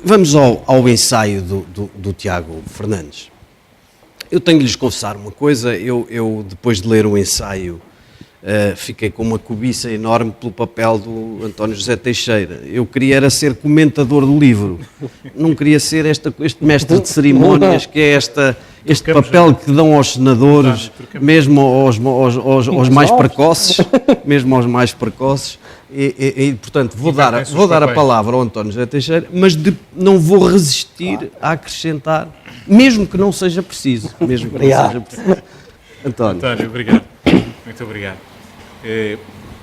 Vamos ao ensaio do Tiago Fernandes. Eu tenho de lhes confessar uma coisa, eu depois de ler o ensaio fiquei com uma cobiça enorme pelo papel do António José Teixeira. Eu queria era ser comentador do livro, não queria ser este mestre de cerimónias, que é este papel que dão aos senadores, mesmo aos mais precoces, e portanto vou dar a palavra ao António José Teixeira, mas não vou resistir a acrescentar, mesmo que não seja preciso. António, obrigado. Muito obrigado.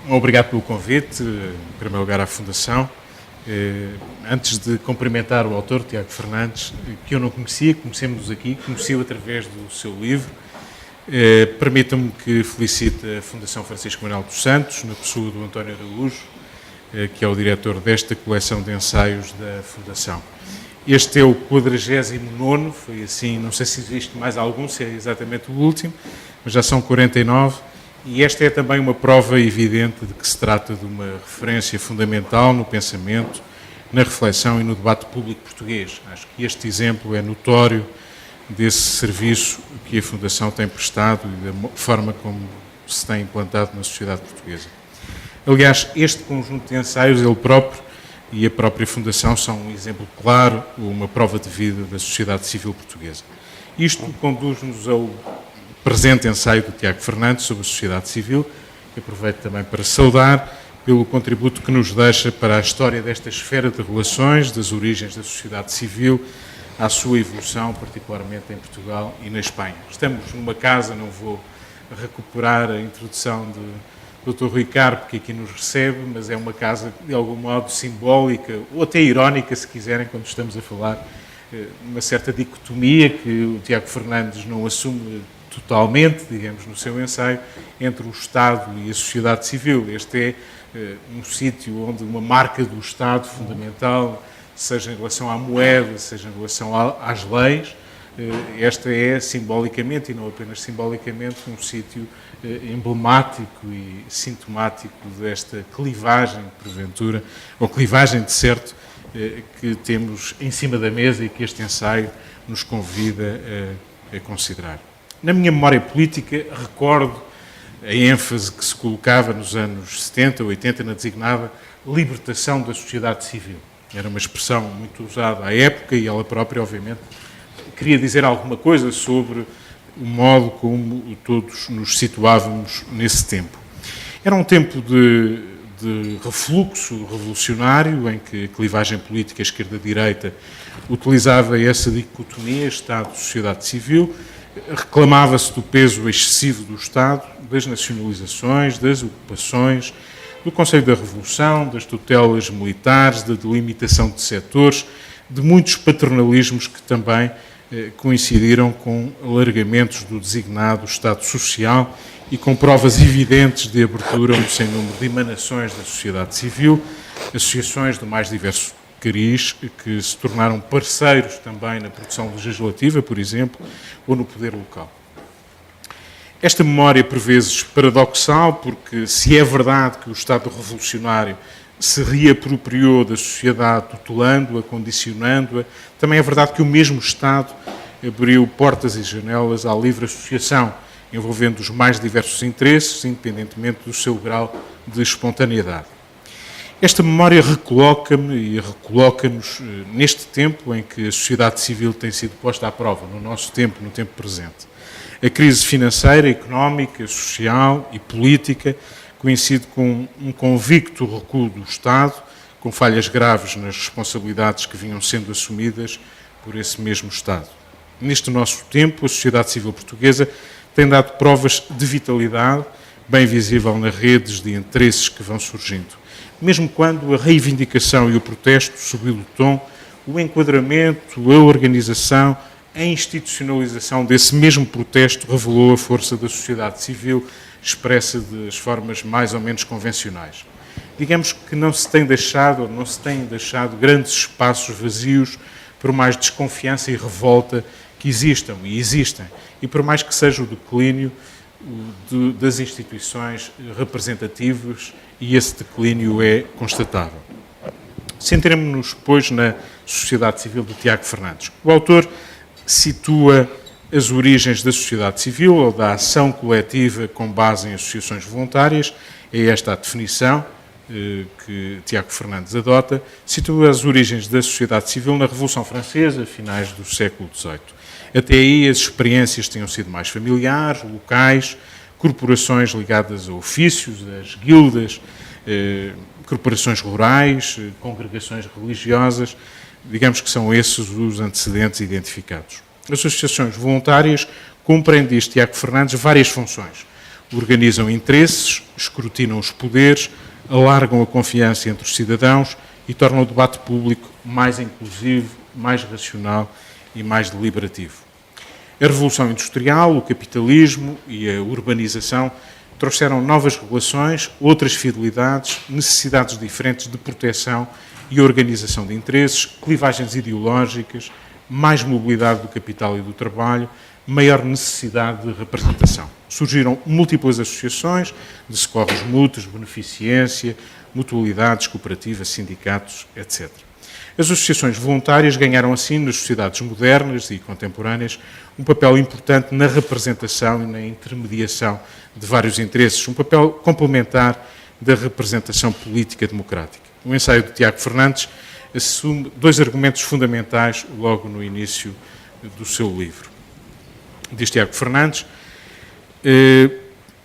Obrigado pelo convite, em primeiro lugar à Fundação. Antes de cumprimentar o autor, Tiago Fernandes, que eu não conhecia, conhecemos-nos aqui, conheci-o através do seu livro. Permitam-me que felicite a Fundação Francisco Manuel dos Santos, na pessoa do António Araújo, que é o diretor desta coleção de ensaios da Fundação. Este é o 49º, foi assim, não sei se existe mais algum, se é exatamente o último, mas já são 49, e esta é também uma prova evidente de que se trata de uma referência fundamental no pensamento, na reflexão e no debate público português. Acho que este exemplo é notório desse serviço que a Fundação tem prestado e da forma como se tem implantado na sociedade portuguesa. Aliás, este conjunto de ensaios, ele próprio e a própria Fundação, são um exemplo claro, uma prova de vida da sociedade civil portuguesa. Isto conduz-nos ao presente ensaio do Tiago Fernandes sobre a sociedade civil, que aproveito também para saudar pelo contributo que nos deixa para a história desta esfera de relações, das origens da sociedade civil, à sua evolução, particularmente em Portugal e na Espanha. Estamos numa casa, não vou recuperar a introdução do Dr. Rui Carpo, que aqui nos recebe, mas é uma casa de algum modo simbólica, ou até irónica, se quiserem, quando estamos a falar uma certa dicotomia que o Tiago Fernandes não assume totalmente, digamos, no seu ensaio, entre o Estado e a sociedade civil. Este é um sítio onde uma marca do Estado fundamental, seja em relação à moeda, seja em relação às leis, esta é simbolicamente, e não apenas simbolicamente, um sítio emblemático e sintomático desta clivagem, porventura, ou clivagem de certo, que temos em cima da mesa e que este ensaio nos convida a considerar. Na minha memória política, recordo a ênfase que se colocava nos anos 70, 80, na designada libertação da sociedade civil. Era uma expressão muito usada à época e ela própria, obviamente, queria dizer alguma coisa sobre o modo como todos nos situávamos nesse tempo. Era um tempo de refluxo revolucionário, em que a clivagem política esquerda-direita utilizava essa dicotomia Estado-sociedade civil, reclamava-se do peso excessivo do Estado, das nacionalizações, das ocupações, do Conselho da Revolução, das tutelas militares, da delimitação de setores, de muitos paternalismos que também coincidiram com alargamentos do designado Estado Social e com provas evidentes de abertura a um sem número de emanações da sociedade civil, associações do mais diverso cariz, que se tornaram parceiros também na produção legislativa, por exemplo, ou no poder local. Esta memória, por vezes, paradoxal, porque se é verdade que o Estado revolucionário se reapropriou da sociedade, tutelando-a, condicionando-a, também é verdade que o mesmo Estado abriu portas e janelas à livre associação, envolvendo os mais diversos interesses, independentemente do seu grau de espontaneidade. Esta memória recoloca-me e recoloca-nos neste tempo em que a sociedade civil tem sido posta à prova, no nosso tempo, no tempo presente. A crise financeira, económica, social e política coincide com um convicto recuo do Estado, com falhas graves nas responsabilidades que vinham sendo assumidas por esse mesmo Estado. Neste nosso tempo, a sociedade civil portuguesa tem dado provas de vitalidade, bem visível nas redes de interesses que vão surgindo. Mesmo quando a reivindicação e o protesto subiu o tom, o enquadramento, a organização, a institucionalização desse mesmo protesto revelou a força da sociedade civil expressa das formas mais ou menos convencionais. Digamos que não se têm deixado grandes espaços vazios por mais desconfiança e revolta que existam e existem, e por mais que seja o declínio das instituições representativas, e esse declínio é constatável. Centremos-nos, pois, na sociedade civil de Tiago Fernandes. O autor situa as origens da sociedade civil ou da ação coletiva com base em associações voluntárias, é esta a definição que Tiago Fernandes adota, situa as origens da sociedade civil na Revolução Francesa, finais do século XVIII. Até aí as experiências tinham sido mais familiares, locais, corporações ligadas a ofícios, as guildas, corporações rurais, congregações religiosas, digamos que são esses os antecedentes identificados. As associações voluntárias cumprem, diz Tiago Fernandes, várias funções. Organizam interesses, escrutinam os poderes, alargam a confiança entre os cidadãos e tornam o debate público mais inclusivo, mais racional e mais deliberativo. A Revolução Industrial, o capitalismo e a urbanização trouxeram novas relações, outras fidelidades, necessidades diferentes de proteção e organização de interesses, clivagens ideológicas, mais mobilidade do capital e do trabalho, maior necessidade de representação. Surgiram múltiplas associações de socorros mútuos, beneficência, mutualidades, cooperativas, sindicatos, etc. As associações voluntárias ganharam assim, nas sociedades modernas e contemporâneas, um papel importante na representação e na intermediação de vários interesses, um papel complementar da representação política democrática. O ensaio de Tiago Fernandes assume dois argumentos fundamentais logo no início do seu livro. Diz Tiago Fernandes,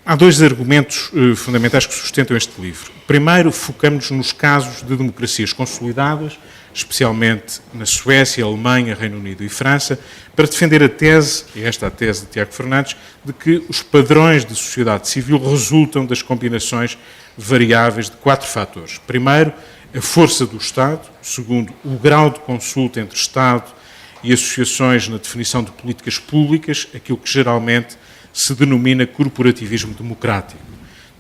há dois argumentos fundamentais que sustentam este livro. Primeiro, focamos-nos nos casos de democracias consolidadas, especialmente na Suécia, Alemanha, Reino Unido e França, para defender a tese, e esta é a tese de Tiago Fernandes, de que os padrões de sociedade civil resultam das combinações variáveis de 4 fatores. Primeiro, a força do Estado. Segundo, o grau de consulta entre Estado e associações na definição de políticas públicas, aquilo que geralmente se denomina corporativismo democrático.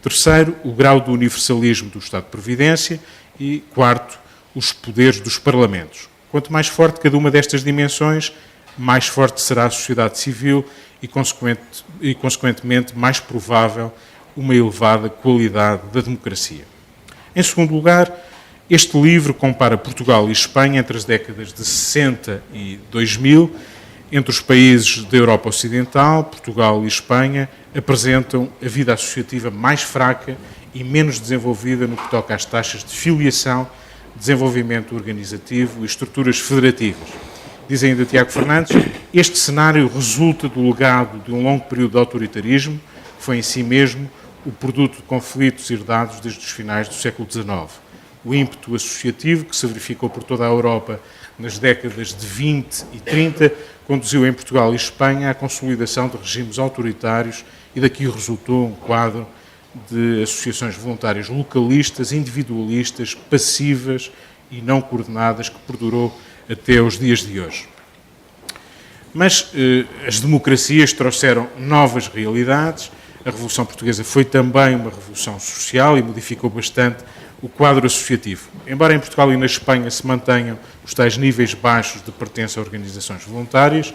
Terceiro, o grau do universalismo do Estado de Previdência. E quarto, os poderes dos parlamentos. Quanto mais forte cada uma destas dimensões, mais forte será a sociedade civil e, consequentemente, mais provável uma elevada qualidade da democracia. Em segundo lugar, este livro compara Portugal e Espanha entre as décadas de 60 e 2000. Entre os países da Europa Ocidental, Portugal e Espanha apresentam a vida associativa mais fraca e menos desenvolvida no que toca às taxas de filiação, desenvolvimento organizativo e estruturas federativas. Diz ainda Tiago Fernandes, este cenário resulta do legado de um longo período de autoritarismo, que foi em si mesmo o produto de conflitos herdados desde os finais do século XIX. O ímpeto associativo, que se verificou por toda a Europa nas décadas de 20 e 30, conduziu em Portugal e Espanha à consolidação de regimes autoritários e daqui resultou um quadro de associações voluntárias localistas, individualistas, passivas e não coordenadas, que perdurou até os dias de hoje. Mas as democracias trouxeram novas realidades. A Revolução Portuguesa foi também uma revolução social e modificou bastante o quadro associativo. Embora em Portugal e na Espanha se mantenham os tais níveis baixos de pertença a organizações voluntárias,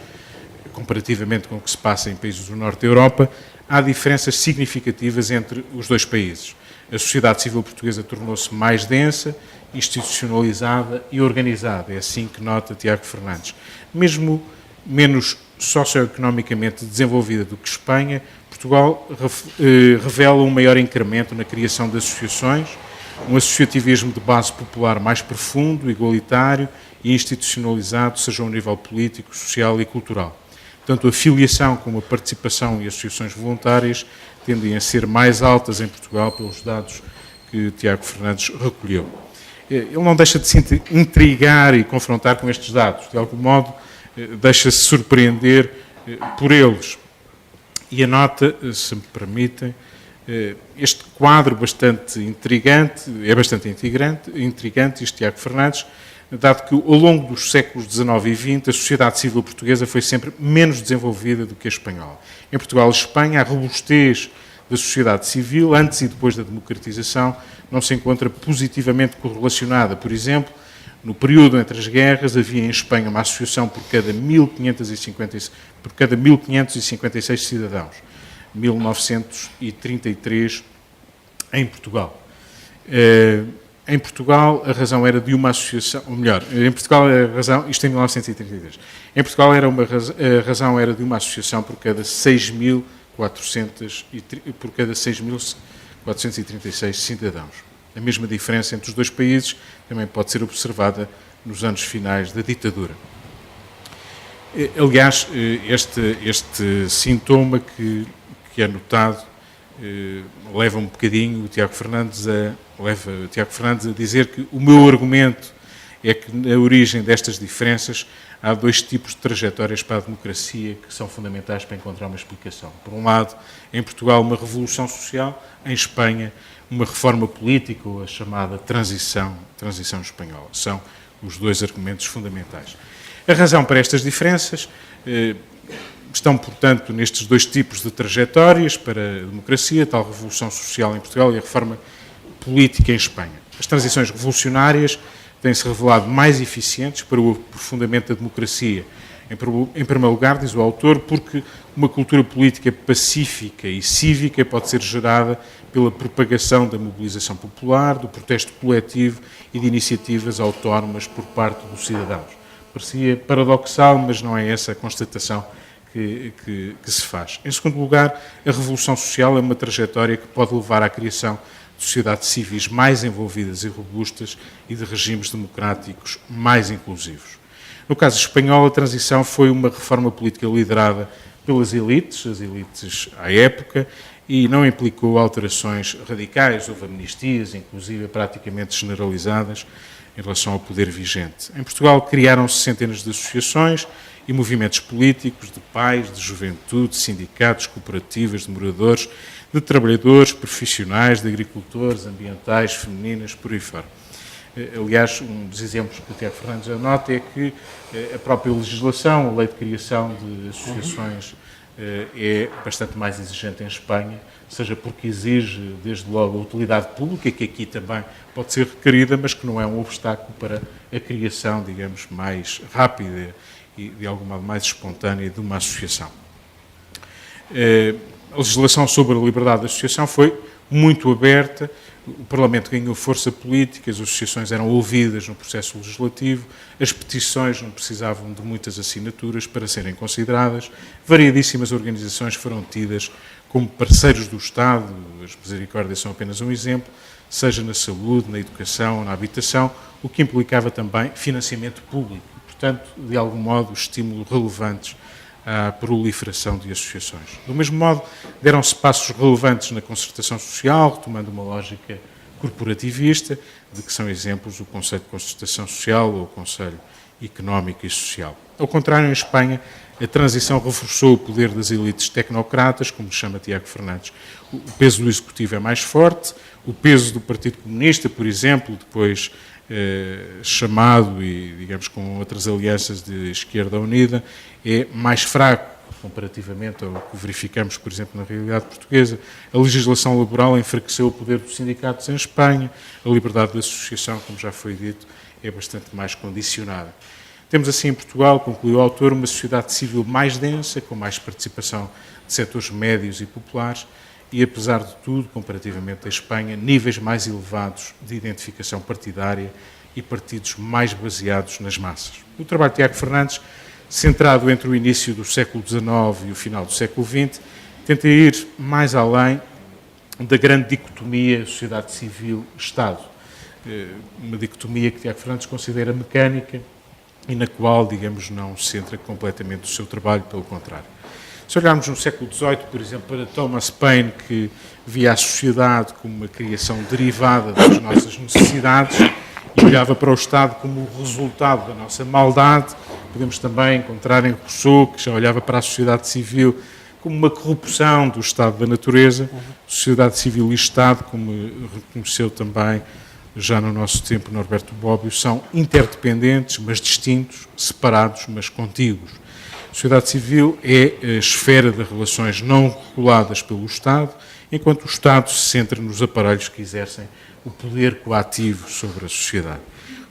comparativamente com o que se passa em países do norte da Europa, há diferenças significativas entre os dois países. A sociedade civil portuguesa tornou-se mais densa, institucionalizada e organizada. É assim que nota Tiago Fernandes. Mesmo menos socioeconomicamente desenvolvida do que Espanha, Portugal revela um maior incremento na criação de associações, um associativismo de base popular mais profundo, igualitário e institucionalizado, seja ao nível político, social e cultural. Tanto a filiação como a participação e associações voluntárias tendem a ser mais altas em Portugal pelos dados que Tiago Fernandes recolheu. Ele não deixa de se intrigar e confrontar com estes dados. De algum modo, deixa-se surpreender por eles. E anota, se me permitem, este quadro bastante intrigante, este Tiago Fernandes, dado que ao longo dos séculos XIX e XX a sociedade civil portuguesa foi sempre menos desenvolvida do que a espanhola. Em Portugal e Espanha, a robustez da sociedade civil, antes e depois da democratização, não se encontra positivamente correlacionada. Por exemplo, no período entre as guerras, havia em Espanha uma associação por cada 1.556 cidadãos. 1933 em Portugal. Em Portugal, a razão era de uma associação, ou melhor, em Portugal a razão, isto em 1933, em Portugal a razão era de uma associação por cada 6.436 cidadãos. A mesma diferença entre os dois países também pode ser observada nos anos finais da ditadura. Aliás, este sintoma que é notado leva um bocadinho o Tiago Fernandes a dizer que o meu argumento é que na origem destas diferenças há dois tipos de trajetórias para a democracia que são fundamentais para encontrar uma explicação. Por um lado, em Portugal, uma revolução social, em Espanha, uma reforma política, ou a chamada transição espanhola. São os dois argumentos fundamentais. A razão para estas diferenças estão, portanto, nestes dois tipos de trajetórias para a democracia, tal revolução social em Portugal e a reforma política em Espanha. As transições revolucionárias têm-se revelado mais eficientes para o aprofundamento da democracia. Em primeiro lugar, diz o autor, porque uma cultura política pacífica e cívica pode ser gerada pela propagação da mobilização popular, do protesto coletivo e de iniciativas autónomas por parte dos cidadãos. Parecia paradoxal, mas não é essa a constatação que se faz. Em segundo lugar, a revolução social é uma trajetória que pode levar à criação de sociedades civis mais envolvidas e robustas e de regimes democráticos mais inclusivos. No caso espanhol, a transição foi uma reforma política liderada pelas elites, as elites à época, e não implicou alterações radicais, houve amnistias, inclusive praticamente generalizadas, em relação ao poder vigente. Em Portugal criaram-se centenas de associações e movimentos políticos de pais, de juventude, de sindicatos, cooperativas, de moradores, de trabalhadores, profissionais, de agricultores, ambientais, femininas, por aí fora. Aliás, um dos exemplos que o Tiago Fernandes anota é que a própria legislação, a lei de criação de associações, é bastante mais exigente em Espanha, seja porque exige, desde logo, a utilidade pública, que aqui também pode ser requerida, mas que não é um obstáculo para a criação, digamos, mais rápida e, de algum modo, mais espontânea de uma associação. A legislação sobre a liberdade de associação foi muito aberta, o Parlamento ganhou força política, as associações eram ouvidas no processo legislativo, as petições não precisavam de muitas assinaturas para serem consideradas, variedíssimas organizações foram tidas como parceiros do Estado, as misericórdias são apenas um exemplo, seja na saúde, na educação ou na habitação, o que implicava também financiamento público, portanto, de algum modo, estímulo relevantes à proliferação de associações. Do mesmo modo, deram-se passos relevantes na concertação social, retomando uma lógica corporativista, de que são exemplos o Conselho de Concertação Social ou o Conselho Económico e Social. Ao contrário, em Espanha, a transição reforçou o poder das elites tecnocratas, como chama Tiago Fernandes. O peso do Executivo é mais forte, o peso do Partido Comunista, por exemplo, depois chamado e, digamos, com outras alianças de esquerda unida, é mais fraco comparativamente ao que verificamos, por exemplo, na realidade portuguesa. A legislação laboral enfraqueceu o poder dos sindicatos em Espanha, a liberdade de associação, como já foi dito, é bastante mais condicionada. Temos assim em Portugal, concluiu o autor, uma sociedade civil mais densa, com mais participação de setores médios e populares, e, apesar de tudo, comparativamente à Espanha, níveis mais elevados de identificação partidária e partidos mais baseados nas massas. O trabalho de Tiago Fernandes, centrado entre o início do século XIX e o final do século XX, tenta ir mais além da grande dicotomia sociedade civil-Estado. Uma dicotomia que Tiago Fernandes considera mecânica e na qual, digamos, não centra completamente o seu trabalho, pelo contrário. Se olharmos no século XVIII, por exemplo, para Thomas Paine, que via a sociedade como uma criação derivada das nossas necessidades e olhava para o Estado como o resultado da nossa maldade, podemos também encontrar em Rousseau, que já olhava para a sociedade civil como uma corrupção do estado da natureza, sociedade civil e Estado, como reconheceu também já no nosso tempo Norberto Bobbio, são interdependentes, mas distintos, separados, mas contíguos. A sociedade civil é a esfera de relações não reguladas pelo Estado, enquanto o Estado se centra nos aparelhos que exercem o poder coativo sobre a sociedade.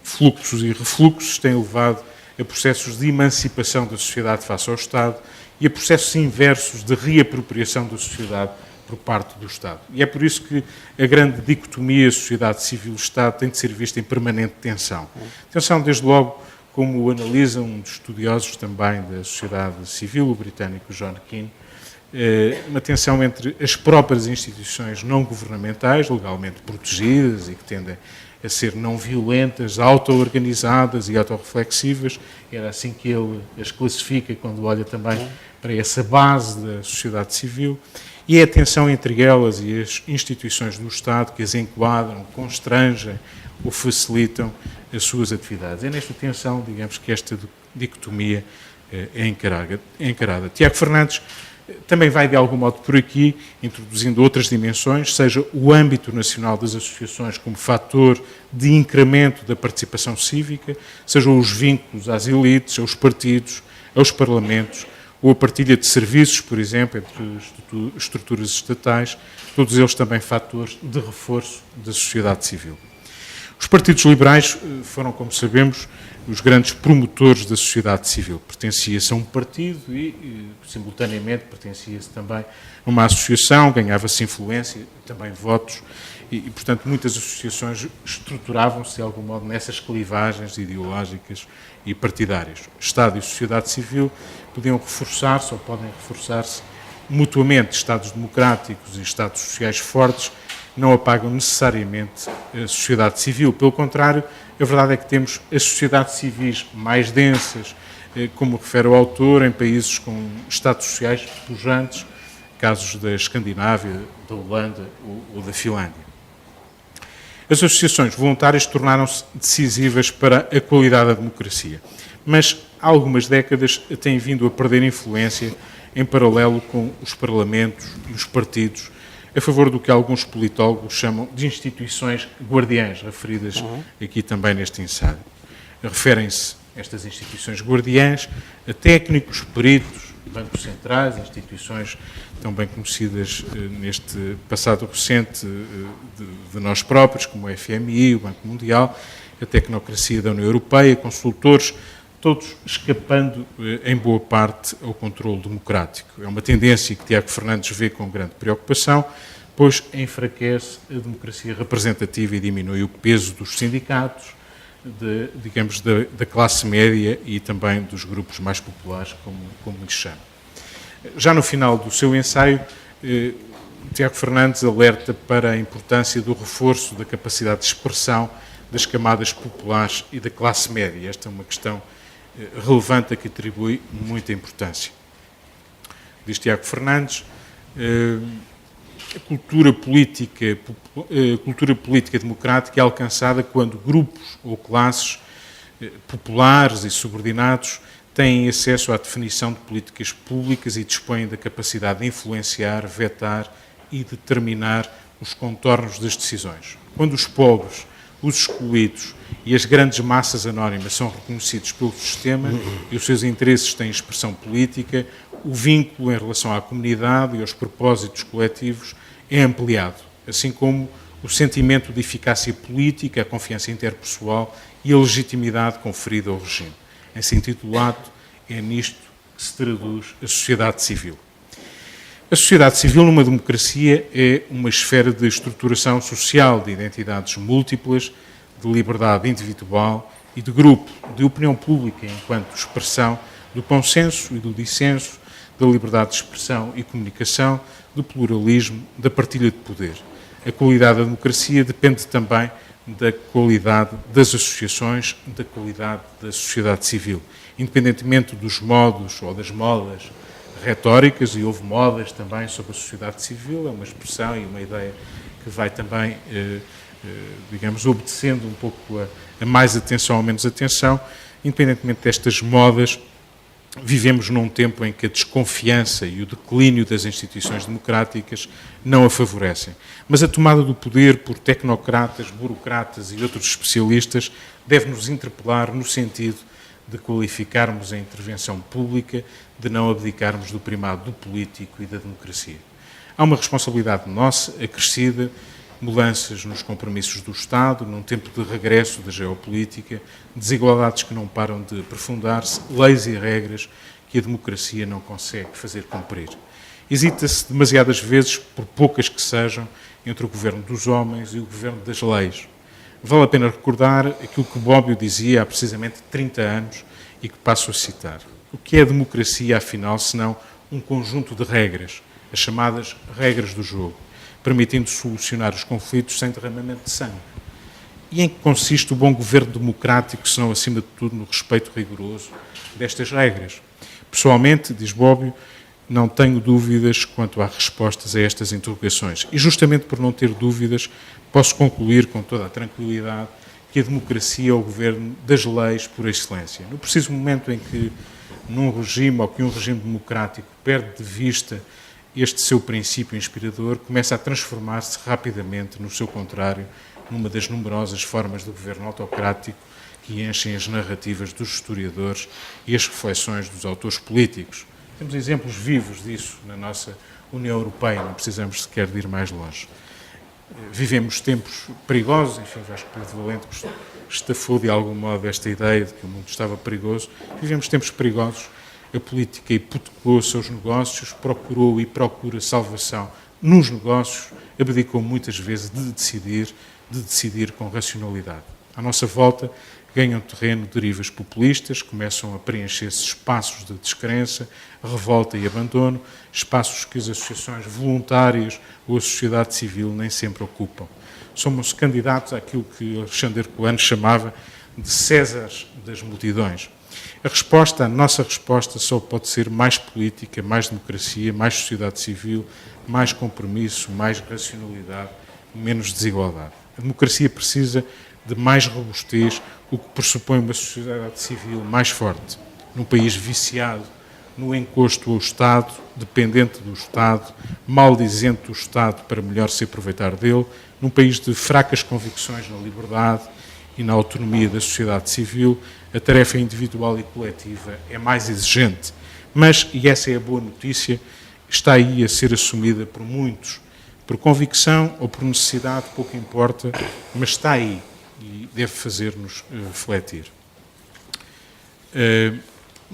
Fluxos e refluxos têm levado a processos de emancipação da sociedade face ao Estado e a processos inversos de reapropriação da sociedade por parte do Estado. E é por isso que a grande dicotomia sociedade civil-Estado tem de ser vista em permanente tensão. Tensão, desde logo, como o analisa um dos estudiosos também da sociedade civil, o britânico John Keane, uma tensão entre as próprias instituições não governamentais, legalmente protegidas e que tendem a ser não violentas, auto-organizadas e autorreflexivas. Era assim que ele as classifica quando olha também para essa base da sociedade civil. E é a tensão entre elas e as instituições do Estado que as enquadram, constrangem ou facilitam as suas atividades. É nesta tensão, digamos, que esta dicotomia é encarada. Tiago Fernandes também vai, de algum modo, por aqui, introduzindo outras dimensões, seja o âmbito nacional das associações como fator de incremento da participação cívica, sejam os vínculos às elites, aos partidos, aos parlamentos, ou a partilha de serviços, por exemplo, entre estruturas estatais, todos eles também fatores de reforço da sociedade civil. Os partidos liberais foram, como sabemos, os grandes promotores da sociedade civil. Pertencia-se a um partido e, simultaneamente, pertencia-se também a uma associação, ganhava-se influência, também votos, e, portanto, muitas associações estruturavam-se, de algum modo, nessas clivagens ideológicas e partidárias. Estado e sociedade civil podiam reforçar-se ou podem reforçar-se mutuamente. Estados democráticos e Estados sociais fortes não apagam necessariamente a sociedade civil. Pelo contrário, a verdade é que temos as sociedades civis mais densas, como refere o autor, em países com estados sociais pujantes, casos da Escandinávia, da Holanda ou da Finlândia. As associações voluntárias tornaram-se decisivas para a qualidade da democracia, mas há algumas décadas têm vindo a perder influência em paralelo com os parlamentos e os partidos, a favor do que alguns politólogos chamam de instituições guardiãs, referidas aqui também neste ensaio. Referem-se estas instituições guardiãs a técnicos, peritos, bancos centrais, instituições tão bem conhecidas neste passado recente de nós próprios, como o FMI, o Banco Mundial, a tecnocracia da União Europeia, consultores, todos escapando, em boa parte, ao controle democrático. É uma tendência que Tiago Fernandes vê com grande preocupação, pois enfraquece a democracia representativa e diminui o peso dos sindicatos, digamos, da classe média e também dos grupos mais populares, como lhes chama. Já no final do seu ensaio, Tiago Fernandes alerta para a importância do reforço da capacidade de expressão das camadas populares e da classe média. Esta é uma questão relevante a que atribui muita importância. Diz Tiago Fernandes, a cultura política democrática é alcançada quando grupos ou classes populares e subordinados têm acesso à definição de políticas públicas e dispõem da capacidade de influenciar, vetar e determinar os contornos das decisões. Quando os pobres, os excluídos e as grandes massas anónimas são reconhecidos pelo sistema e os seus interesses têm expressão política, o vínculo em relação à comunidade e aos propósitos coletivos é ampliado, assim como o sentimento de eficácia política, a confiança interpessoal e a legitimidade conferida ao regime. Em sentido lato, é nisto que se traduz a sociedade civil. A sociedade civil numa democracia é uma esfera de estruturação social, de identidades múltiplas, de liberdade individual e de grupo, de opinião pública enquanto expressão do consenso e do dissenso, da liberdade de expressão e comunicação, do pluralismo, da partilha de poder. A qualidade da democracia depende também da qualidade das associações, da qualidade da sociedade civil. Independentemente dos modos ou das modas retóricas, e houve modas também sobre a sociedade civil, é uma expressão e uma ideia que vai também, digamos, obedecendo um pouco a mais atenção ou menos atenção. Independentemente destas modas, vivemos num tempo em que a desconfiança e o declínio das instituições democráticas não a favorecem. Mas a tomada do poder por tecnocratas, burocratas e outros especialistas deve nos interpelar no sentido de qualificarmos a intervenção pública, de não abdicarmos do primado do político e da democracia. Há uma responsabilidade nossa, acrescida, mudanças nos compromissos do Estado, num tempo de regresso da geopolítica, desigualdades que não param de aprofundar-se, leis e regras que a democracia não consegue fazer cumprir. Hesita-se demasiadas vezes, por poucas que sejam, entre o governo dos homens e o governo das leis. Vale a pena recordar aquilo que Bobbio dizia há precisamente 30 anos e que passo a citar. O que é a democracia, afinal, senão um conjunto de regras, as chamadas regras do jogo, permitindo solucionar os conflitos sem derramamento de sangue? E em que consiste o bom governo democrático, senão, acima de tudo, no respeito rigoroso destas regras? Pessoalmente, diz Bobbio, não tenho dúvidas quanto às respostas a estas interrogações. E justamente por não ter dúvidas, posso concluir com toda a tranquilidade que a democracia é o governo das leis por excelência. No preciso momento em que num regime ou que um regime democrático perde de vista este seu princípio inspirador, começa a transformar-se rapidamente, no seu contrário, numa das numerosas formas de governo autocrático que enchem as narrativas dos historiadores e as reflexões dos autores políticos. Temos exemplos vivos disso na nossa União Europeia, não precisamos sequer de ir mais longe. Vivemos tempos perigosos, enfim, acho que Pedro Valente estafou de algum modo esta ideia de que o mundo estava perigoso. Vivemos tempos perigosos, a política hipotecou seus negócios, procurou e procura salvação nos negócios, abdicou muitas vezes de decidir com racionalidade. À nossa volta, ganham terreno derivas populistas, começam a preencher-se espaços de descrença, revolta e abandono, espaços que as associações voluntárias ou a sociedade civil nem sempre ocupam. Somos candidatos àquilo que Alexandre Herculano chamava de Césares das multidões. A nossa resposta só pode ser mais política, mais democracia, mais sociedade civil, mais compromisso, mais racionalidade, menos desigualdade. A democracia precisa de mais robustez, o que pressupõe uma sociedade civil mais forte. Num país viciado no encosto ao Estado, dependente do Estado, maldizente do Estado para melhor se aproveitar dele, num país de fracas convicções na liberdade e na autonomia da sociedade civil, a tarefa individual e coletiva é mais exigente. Mas, e essa é a boa notícia, está aí a ser assumida por muitos, por convicção ou por necessidade, pouco importa, mas está aí e deve fazer-nos refletir.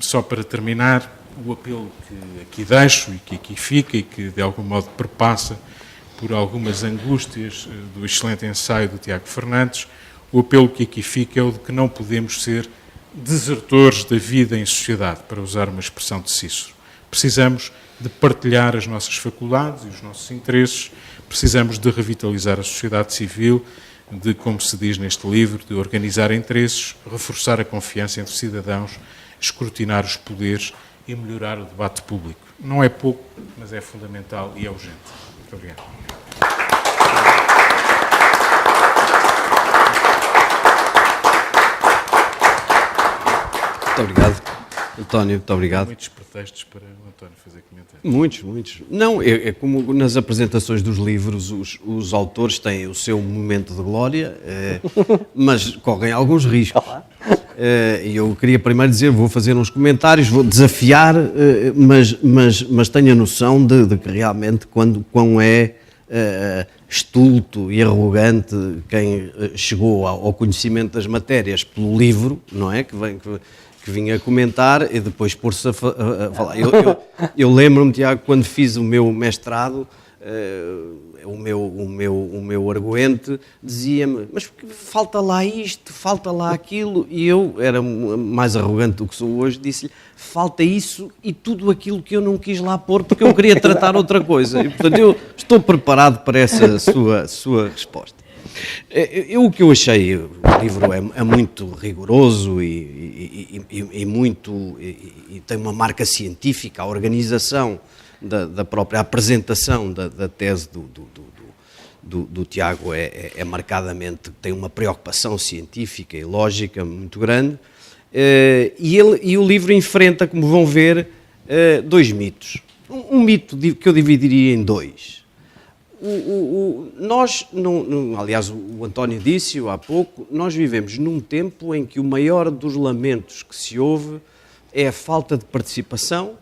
Só para terminar, o apelo que aqui deixo e que aqui fica e que de algum modo perpassa por algumas angústias do excelente ensaio do Tiago Fernandes, o apelo que aqui fica é o de que não podemos ser desertores da vida em sociedade, para usar uma expressão de Cícero. Precisamos de partilhar as nossas faculdades e os nossos interesses, precisamos de revitalizar a sociedade civil, de, como se diz neste livro, de organizar interesses, reforçar a confiança entre cidadãos, escrutinar os poderes e melhorar o debate público. Não é pouco, mas é fundamental e é urgente. Muito obrigado. Muito obrigado, António, muito obrigado. Muitos pretextos para o António fazer comentário. Muitos. Não, é como nas apresentações dos livros, os autores têm o seu momento de glória, mas correm alguns riscos. E eu queria primeiro dizer, vou fazer uns comentários, vou desafiar, mas tenho a noção de que realmente quão é estulto e arrogante quem chegou ao conhecimento das matérias pelo livro, não é? Que vinha a comentar e depois pôr-se a falar. Eu lembro-me, Tiago, quando fiz o meu mestrado, o meu arguente dizia-me, mas falta lá isto, falta lá aquilo, e eu, era mais arrogante do que sou hoje, disse-lhe, falta isso e tudo aquilo que eu não quis lá pôr porque eu queria tratar outra coisa. E, portanto, eu estou preparado para essa sua resposta. O que eu achei, o livro é muito rigoroso e tem uma marca científica, a organização da própria apresentação da tese do Tiago é marcadamente, tem uma preocupação científica e lógica muito grande, e o livro enfrenta, como vão ver, dois mitos. Um mito que eu dividiria em dois. Aliás, o António disse-o há pouco, nós vivemos num tempo em que o maior dos lamentos que se ouve é a falta de participação,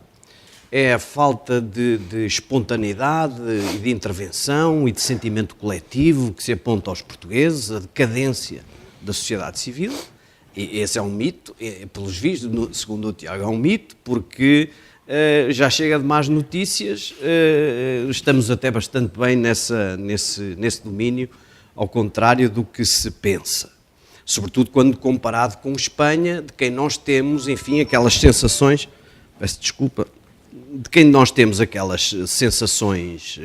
é a falta de espontaneidade e de intervenção e de sentimento coletivo que se aponta aos portugueses, a decadência da sociedade civil. E esse é um mito, pelos vistos, segundo o Tiago, é um mito, porque já chega de más notícias, estamos até bastante bem nesse domínio, ao contrário do que se pensa. Sobretudo quando comparado com Espanha, de quem nós temos, enfim, aquelas sensações, peço desculpa, de quem nós temos aquelas sensações,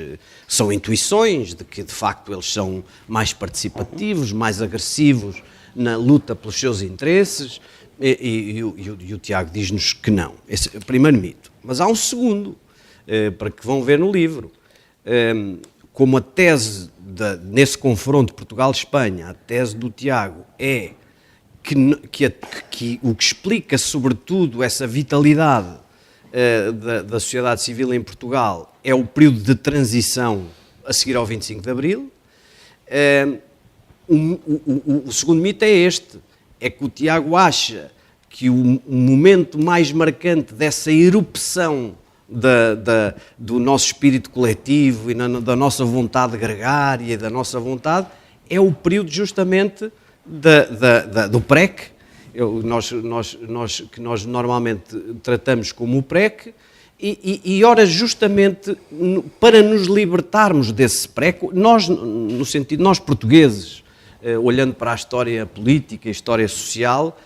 são intuições, de que de facto eles são mais participativos, mais agressivos na luta pelos seus interesses, e o Tiago diz-nos que não. Esse é o primeiro mito. Mas há um segundo, para que vão ver no livro. Como a tese, nesse confronto Portugal-Espanha, a tese do Tiago é que o que explica sobretudo essa vitalidade da sociedade civil em Portugal é o período de transição a seguir ao 25 de Abril. O segundo mito é este, é que o Tiago acha que o momento mais marcante dessa erupção do nosso espírito coletivo e da nossa vontade gregária e da nossa vontade é o período justamente do PREC, que nós normalmente tratamos como o PREC, e ora justamente para nos libertarmos desse PREC, nós portugueses, olhando para a história política e a história social,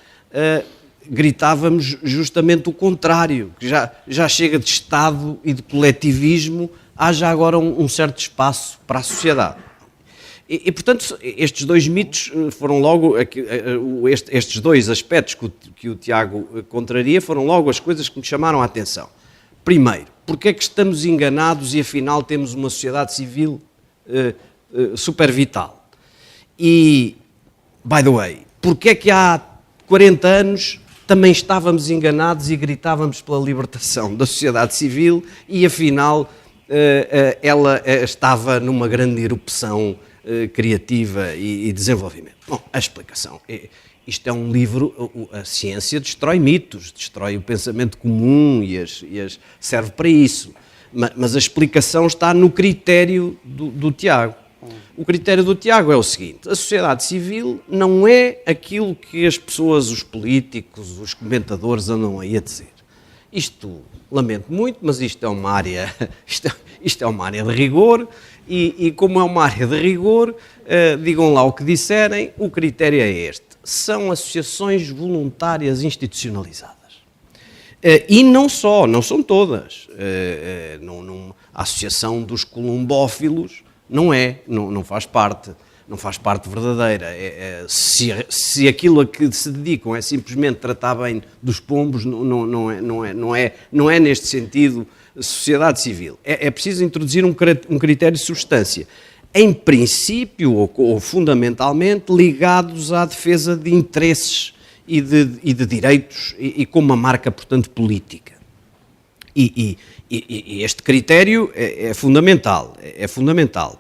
gritávamos justamente o contrário, que já chega de Estado e de coletivismo, há já agora um certo espaço para a sociedade. E portanto, estes dois mitos foram logo, estes dois aspectos que o Tiago contraria, foram logo as coisas que me chamaram a atenção. Primeiro, porque é que estamos enganados e afinal temos uma sociedade civil super vital? E, by the way, porque é que há 40 anos também estávamos enganados e gritávamos pela libertação da sociedade civil e afinal ela estava numa grande erupção criativa e desenvolvimento? Bom, a explicação. Isto é um livro, a ciência destrói mitos, destrói o pensamento comum e serve para isso. Mas a explicação está no critério do Tiago. O critério do Tiago é o seguinte: a sociedade civil não é aquilo que as pessoas, os políticos, os comentadores andam aí a dizer. Isto, lamento muito, mas isto é uma área, isto é uma área de rigor e como é uma área de rigor, digam lá o que disserem, o critério é este: são associações voluntárias institucionalizadas. E não são todas. A Associação dos Columbófilos não faz parte verdadeira. Se aquilo a que se dedicam é simplesmente tratar bem dos pombos, não é neste sentido sociedade civil. É preciso introduzir um critério de substância, em princípio ou fundamentalmente ligados à defesa de interesses e de direitos e com uma marca, portanto, política. E este critério é fundamental,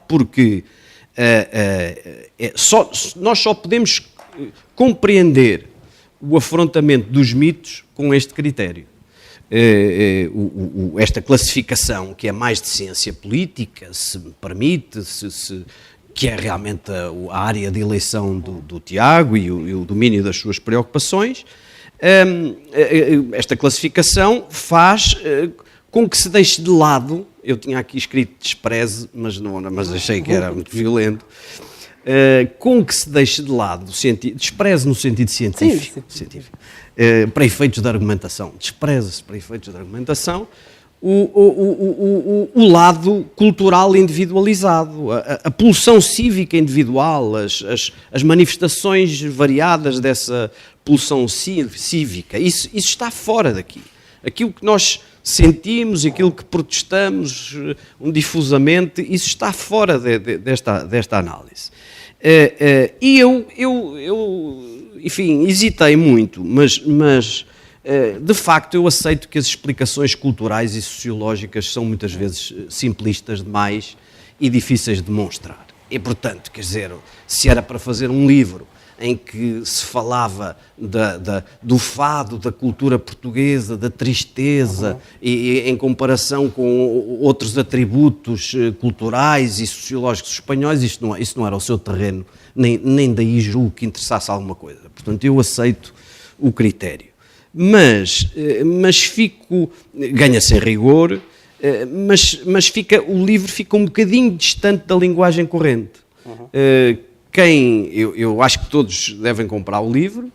porque nós só podemos compreender o afrontamento dos mitos com este critério. Esta classificação, que é mais de ciência política, se me permite, que é realmente a área de eleição do Tiago e o domínio das suas preocupações, esta classificação faz com que se deixe de lado, eu tinha aqui escrito despreze, mas achei que era muito violento, com que se deixe de lado, despreze no sentido científico, para efeitos de argumentação, despreza-se para efeitos de argumentação, o lado cultural individualizado, a pulsão cívica individual, as manifestações variadas dessa pulsão cívica, isso está fora daqui. Aquilo que nós sentimos, aquilo que protestamos difusamente, isso está fora desta análise. E eu, enfim, hesitei muito, mas de facto eu aceito que as explicações culturais e sociológicas são muitas vezes simplistas demais e difíceis de demonstrar. E, portanto, quer dizer, se era para fazer um livro em que se falava do fado, da cultura portuguesa, da tristeza, e em comparação com outros atributos culturais e sociológicos espanhóis, isso não era o seu terreno, nem daí julgo que interessasse alguma coisa. Portanto, eu aceito o critério. mas ganha-se em rigor, mas o livro fica um bocadinho distante da linguagem corrente. Eu acho que todos devem comprar o livro,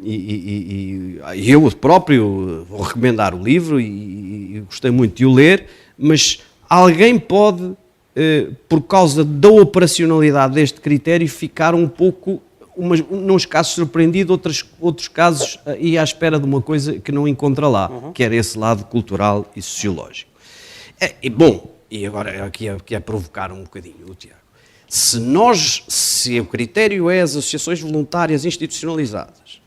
e eu próprio vou recomendar o livro e gostei muito de o ler, mas alguém pode, por causa da operacionalidade deste critério, ficar um pouco, nos casos surpreendido, outros casos e à espera de uma coisa que não encontra lá, que era esse lado cultural e sociológico. E agora aqui é provocar um bocadinho o Tiago. Se o critério é as associações voluntárias institucionalizadas,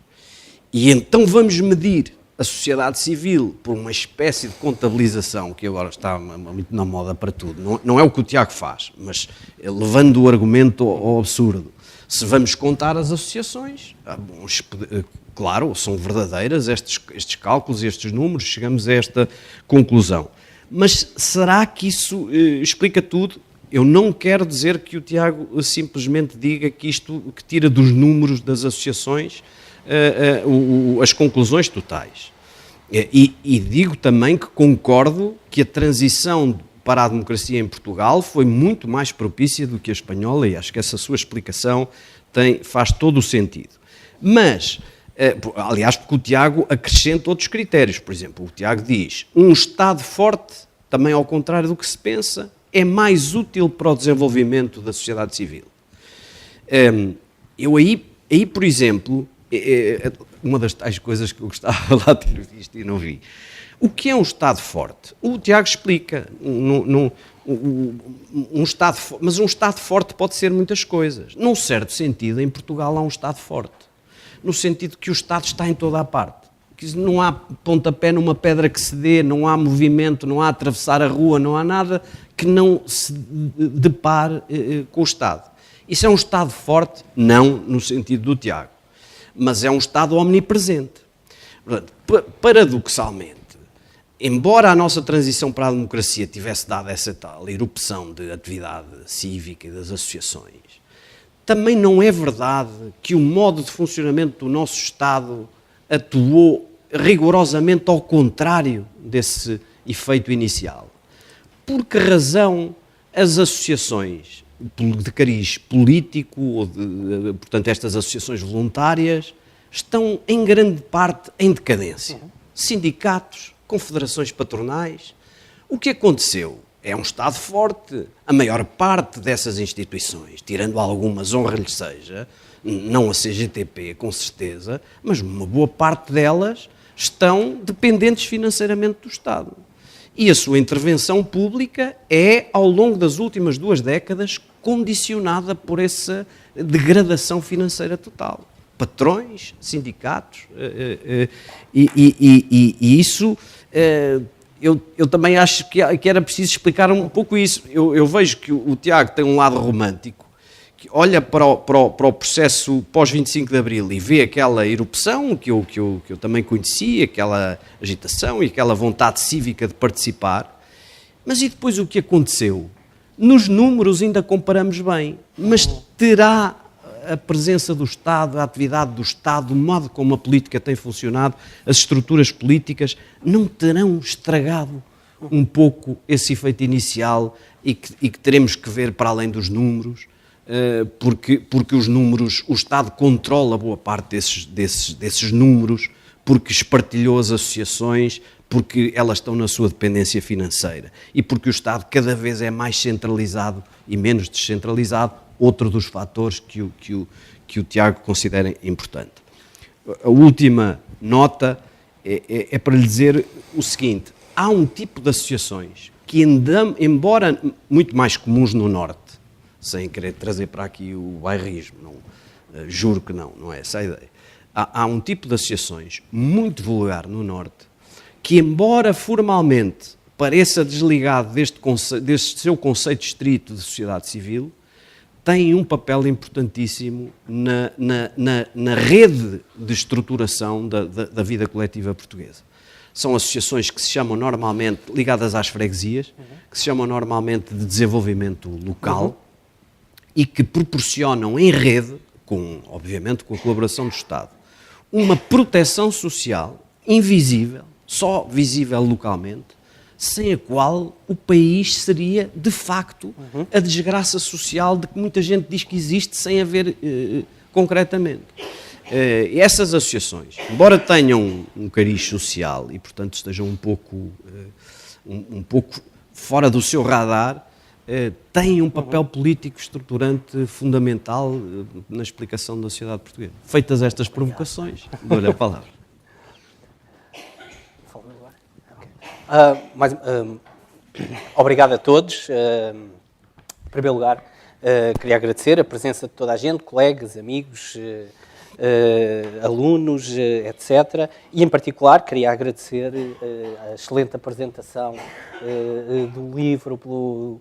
e então vamos medir a sociedade civil por uma espécie de contabilização, que agora está muito na moda para tudo, não é o que o Tiago faz, mas levando o argumento ao absurdo. Se vamos contar as associações, claro, são verdadeiras estes cálculos, estes números, chegamos a esta conclusão. Mas será que isso explica tudo? Eu não quero dizer que o Tiago simplesmente diga que tira dos números das associações as conclusões totais. E digo também que concordo que a transição para a democracia em Portugal foi muito mais propícia do que a espanhola, e acho que essa sua explicação faz todo o sentido. Mas, aliás, porque o Tiago acrescenta outros critérios. Por exemplo, o Tiago diz: um Estado forte, também ao contrário do que se pensa, é mais útil para o desenvolvimento da sociedade civil. Eu aí, por exemplo, uma das tais coisas que eu gostava lá de ter visto e não vi. O que é um Estado forte? O Tiago explica. Mas um Estado forte pode ser muitas coisas. Num certo sentido, em Portugal há um Estado forte. No sentido que o Estado está em toda a parte. Que não há pontapé numa pedra que se dê, não há movimento, não há atravessar a rua, não há nada que não se depare com o Estado. Isso é um Estado forte? Não no sentido do Tiago. Mas é um Estado omnipresente. Portanto, paradoxalmente, embora a nossa transição para a democracia tivesse dado essa tal erupção de atividade cívica e das associações, também não é verdade que o modo de funcionamento do nosso Estado atuou rigorosamente ao contrário desse efeito inicial. Por que razão as associações de cariz político, portanto estas associações voluntárias, estão em grande parte em decadência? Sindicatos, confederações patronais. O que aconteceu? É um Estado forte. A maior parte dessas instituições, tirando algumas, honra-lhes seja, não a CGTP, com certeza, mas uma boa parte delas estão dependentes financeiramente do Estado. E a sua intervenção pública é, ao longo das últimas 2 décadas, condicionada por essa degradação financeira total. Patrões, sindicatos, e isso, eu também acho que era preciso explicar um pouco isso. Eu vejo que o Tiago tem um lado romântico, que olha para o processo pós-25 de Abril e vê aquela erupção que eu também conheci, aquela agitação e aquela vontade cívica de participar, mas e depois o que aconteceu? Nos números ainda comparamos bem, mas terá a presença do Estado, a atividade do Estado, o modo como a política tem funcionado, as estruturas políticas, não terão estragado um pouco esse efeito inicial e que teremos que ver para além dos números, porque os números, o Estado controla boa parte desses números, porque espartilhou as associações, porque elas estão na sua dependência financeira e porque o Estado cada vez é mais centralizado e menos descentralizado, outro dos fatores que o Tiago considera importante. A última nota é para lhe dizer o seguinte: há um tipo de associações que, embora muito mais comuns no Norte, sem querer trazer para aqui o bairrismo, juro que não é essa a ideia, há um tipo de associações muito vulgar no Norte que, embora formalmente pareça desligado deste seu conceito estrito de sociedade civil, tem um papel importantíssimo na rede de estruturação da vida coletiva portuguesa. São associações que se chamam normalmente, ligadas às freguesias, que se chamam normalmente de desenvolvimento local e que proporcionam em rede, obviamente com a colaboração do Estado, uma proteção social invisível, só visível localmente, sem a qual o país seria, de facto, a desgraça social de que muita gente diz que existe sem haver concretamente. Essas associações, embora tenham um cariz social e, portanto, estejam um pouco fora do seu radar, têm um papel político estruturante fundamental na explicação da sociedade portuguesa. Feitas estas provocações, dou-lhe a palavra. Obrigado a todos. Em primeiro lugar, queria agradecer a presença de toda a gente, colegas, amigos, alunos, etc. E, em particular, queria agradecer a excelente apresentação do livro pelo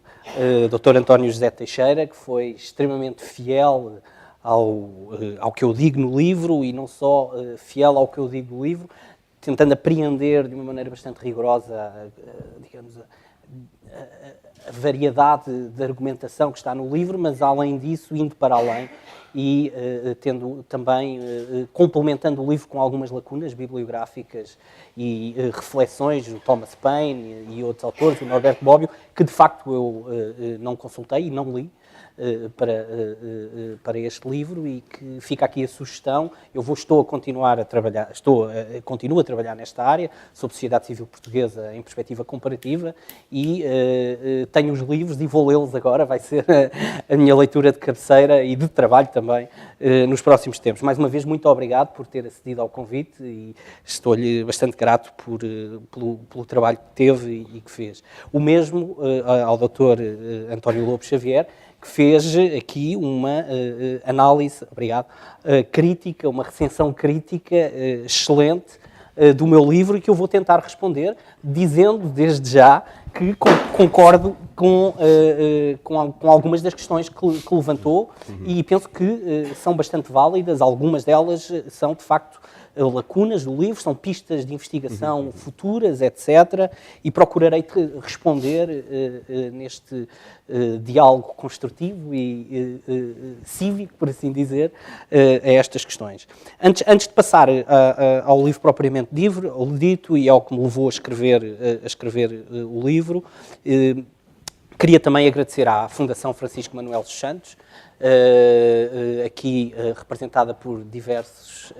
Dr. António José Teixeira, que foi extremamente fiel ao que eu digo no livro, e não só fiel ao que eu digo no livro, tentando apreender de uma maneira bastante rigorosa, digamos, a variedade de argumentação que está no livro, mas além disso, indo para além e tendo também, complementando o livro com algumas lacunas bibliográficas e reflexões do Thomas Paine e outros autores, o Norberto Bobbio, que de facto eu não consultei e não li, para este livro, e que fica aqui a sugestão. Estou a continuar a trabalhar, continuo a trabalhar nesta área, sobre sociedade civil portuguesa em perspectiva comparativa, e tenho os livros e vou lê-los agora, vai ser a minha leitura de cabeceira e de trabalho também nos próximos tempos. Mais uma vez, muito obrigado por ter acedido ao convite e estou-lhe bastante grato pelo trabalho que teve e que fez. O mesmo ao Dr. António Lobo Xavier, que fez aqui uma análise, crítica, uma recensão crítica excelente do meu livro, e que eu vou tentar responder, dizendo desde já que concordo com algumas das questões que levantou, e penso que são bastante válidas. Algumas delas são, de facto, lacunas do livro, são pistas de investigação futuras, etc. E procurarei responder neste diálogo construtivo e cívico, por assim dizer, a estas questões. Antes de passar ao livro propriamente dito e ao que me levou a escrever o livro, queria também agradecer à Fundação Francisco Manuel dos Santos, aqui representada por diversos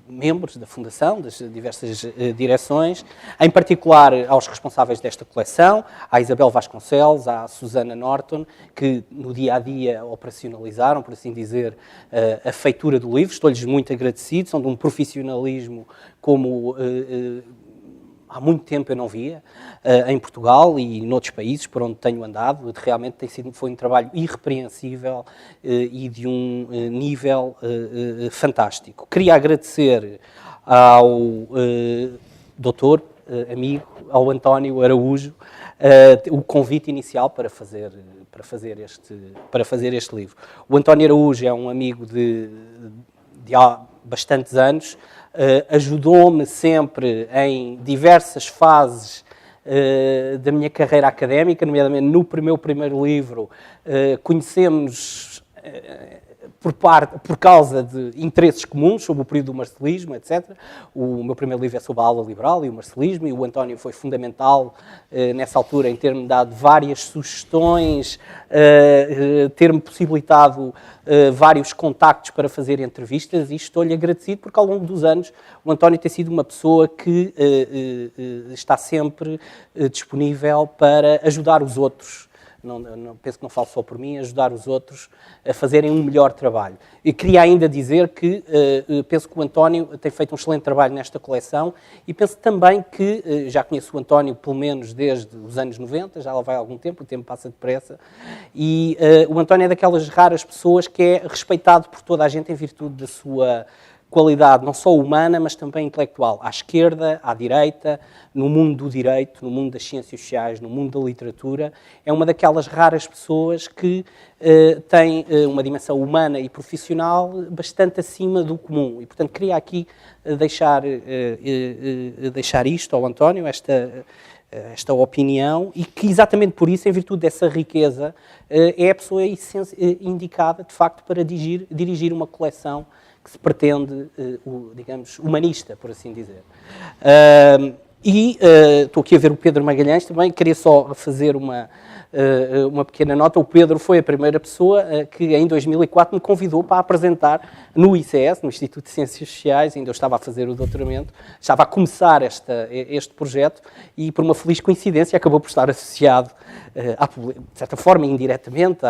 membros da Fundação, das diversas direções, em particular aos responsáveis desta coleção, à Isabel Vasconcelos, à Susana Norton, que no dia-a-dia operacionalizaram, por assim dizer, a feitura do livro. Estou-lhes muito agradecido, são de um profissionalismo como há muito tempo eu não via, em Portugal e noutros países por onde tenho andado. Realmente foi um trabalho irrepreensível e de um nível fantástico. Queria agradecer ao doutor, amigo, ao António Araújo, o convite inicial para fazer este livro. O António Araújo é um amigo de há bastantes anos, ajudou-me sempre em diversas fases da minha carreira académica, nomeadamente no meu primeiro livro. Conhecemos por causa de interesses comuns sobre o período do marcelismo, etc. O meu primeiro livro é sobre a ala liberal e o marcelismo, e o António foi fundamental nessa altura em ter-me dado várias sugestões, ter-me possibilitado vários contactos para fazer entrevistas, e estou-lhe agradecido porque ao longo dos anos o António tem sido uma pessoa que está sempre disponível para ajudar os outros. Não penso que não falo só por mim, ajudar os outros a fazerem um melhor trabalho. E queria ainda dizer que penso que o António tem feito um excelente trabalho nesta coleção, e penso também que, já conheço o António pelo menos desde os anos 90, já lá vai algum tempo, o tempo passa depressa, e o António é daquelas raras pessoas que é respeitado por toda a gente em virtude da sua qualidade não só humana, mas também intelectual, à esquerda, à direita, no mundo do direito, no mundo das ciências sociais, no mundo da literatura. É uma daquelas raras pessoas que tem uma dimensão humana e profissional bastante acima do comum. E, portanto, queria aqui deixar isto ao António, esta opinião e que exatamente por isso, em virtude dessa riqueza, é a pessoa indicada, de facto, para dirigir uma coleção que se pretende, digamos, humanista, por assim dizer. Estou aqui a ver o Pedro Magalhães também, queria só fazer uma pequena nota. O Pedro foi a primeira pessoa que em 2004 me convidou para apresentar no ICS, no Instituto de Ciências Sociais, ainda eu estava a fazer o doutoramento, estava a começar este projeto e por uma feliz coincidência acabou por estar associado, de certa forma indiretamente,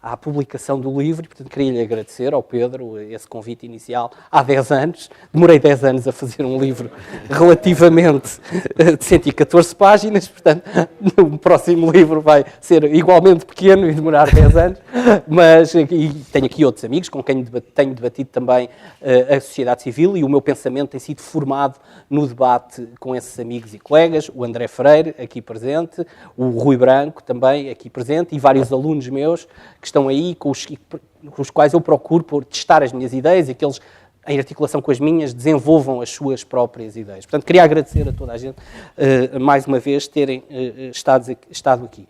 à publicação do livro e, portanto, queria-lhe agradecer ao Pedro esse convite inicial há 10 anos. Demorei 10 anos a fazer um livro relativamente de 114 páginas, portanto, no próximo livro vai ser igualmente pequeno e demorar 10 anos, mas e tenho aqui outros amigos com quem tenho debatido também a sociedade civil e o meu pensamento tem sido formado no debate com esses amigos e colegas, o André Freire, aqui presente, o Rui Branco, também aqui presente, e vários alunos meus que estão aí, com os quais eu procuro por testar as minhas ideias e que eles, em articulação com as minhas, desenvolvam as suas próprias ideias. Portanto, queria agradecer a toda a gente, mais uma vez, terem estado aqui.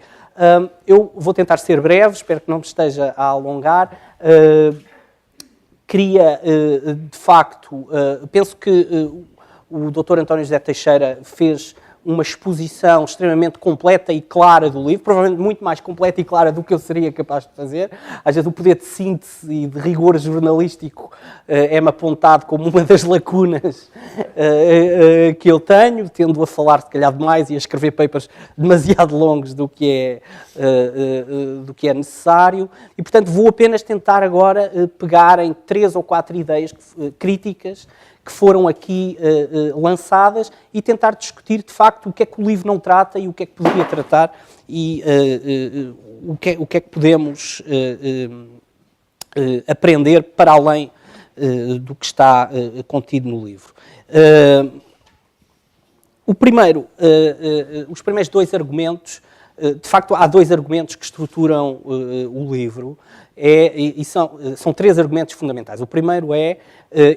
Eu vou tentar ser breve, espero que não me esteja a alongar. Queria, de facto, penso que o Dr. António José Teixeira fez uma exposição extremamente completa e clara do livro, provavelmente muito mais completa e clara do que eu seria capaz de fazer. Às vezes o poder de síntese e de rigor jornalístico é-me apontado como uma das lacunas que eu tenho, tendo a falar, se calhar, demais e a escrever papers demasiado longos do que é necessário. E, portanto, vou apenas tentar agora pegar em 3 ou 4 ideias críticas que foram aqui lançadas e tentar discutir, de facto, o que é que o livro não trata e o que é que poderia tratar e o que é que podemos aprender para além do que está contido no livro. Os primeiros 2 argumentos, de facto, há 2 argumentos que estruturam o livro, são 3 argumentos fundamentais. O primeiro é,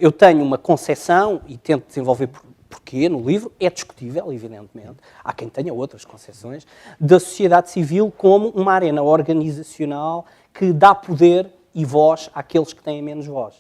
eu tenho uma concepção, e tento desenvolver porquê no livro, é discutível, evidentemente, há quem tenha outras concepções, da sociedade civil como uma arena organizacional que dá poder e voz àqueles que têm menos voz.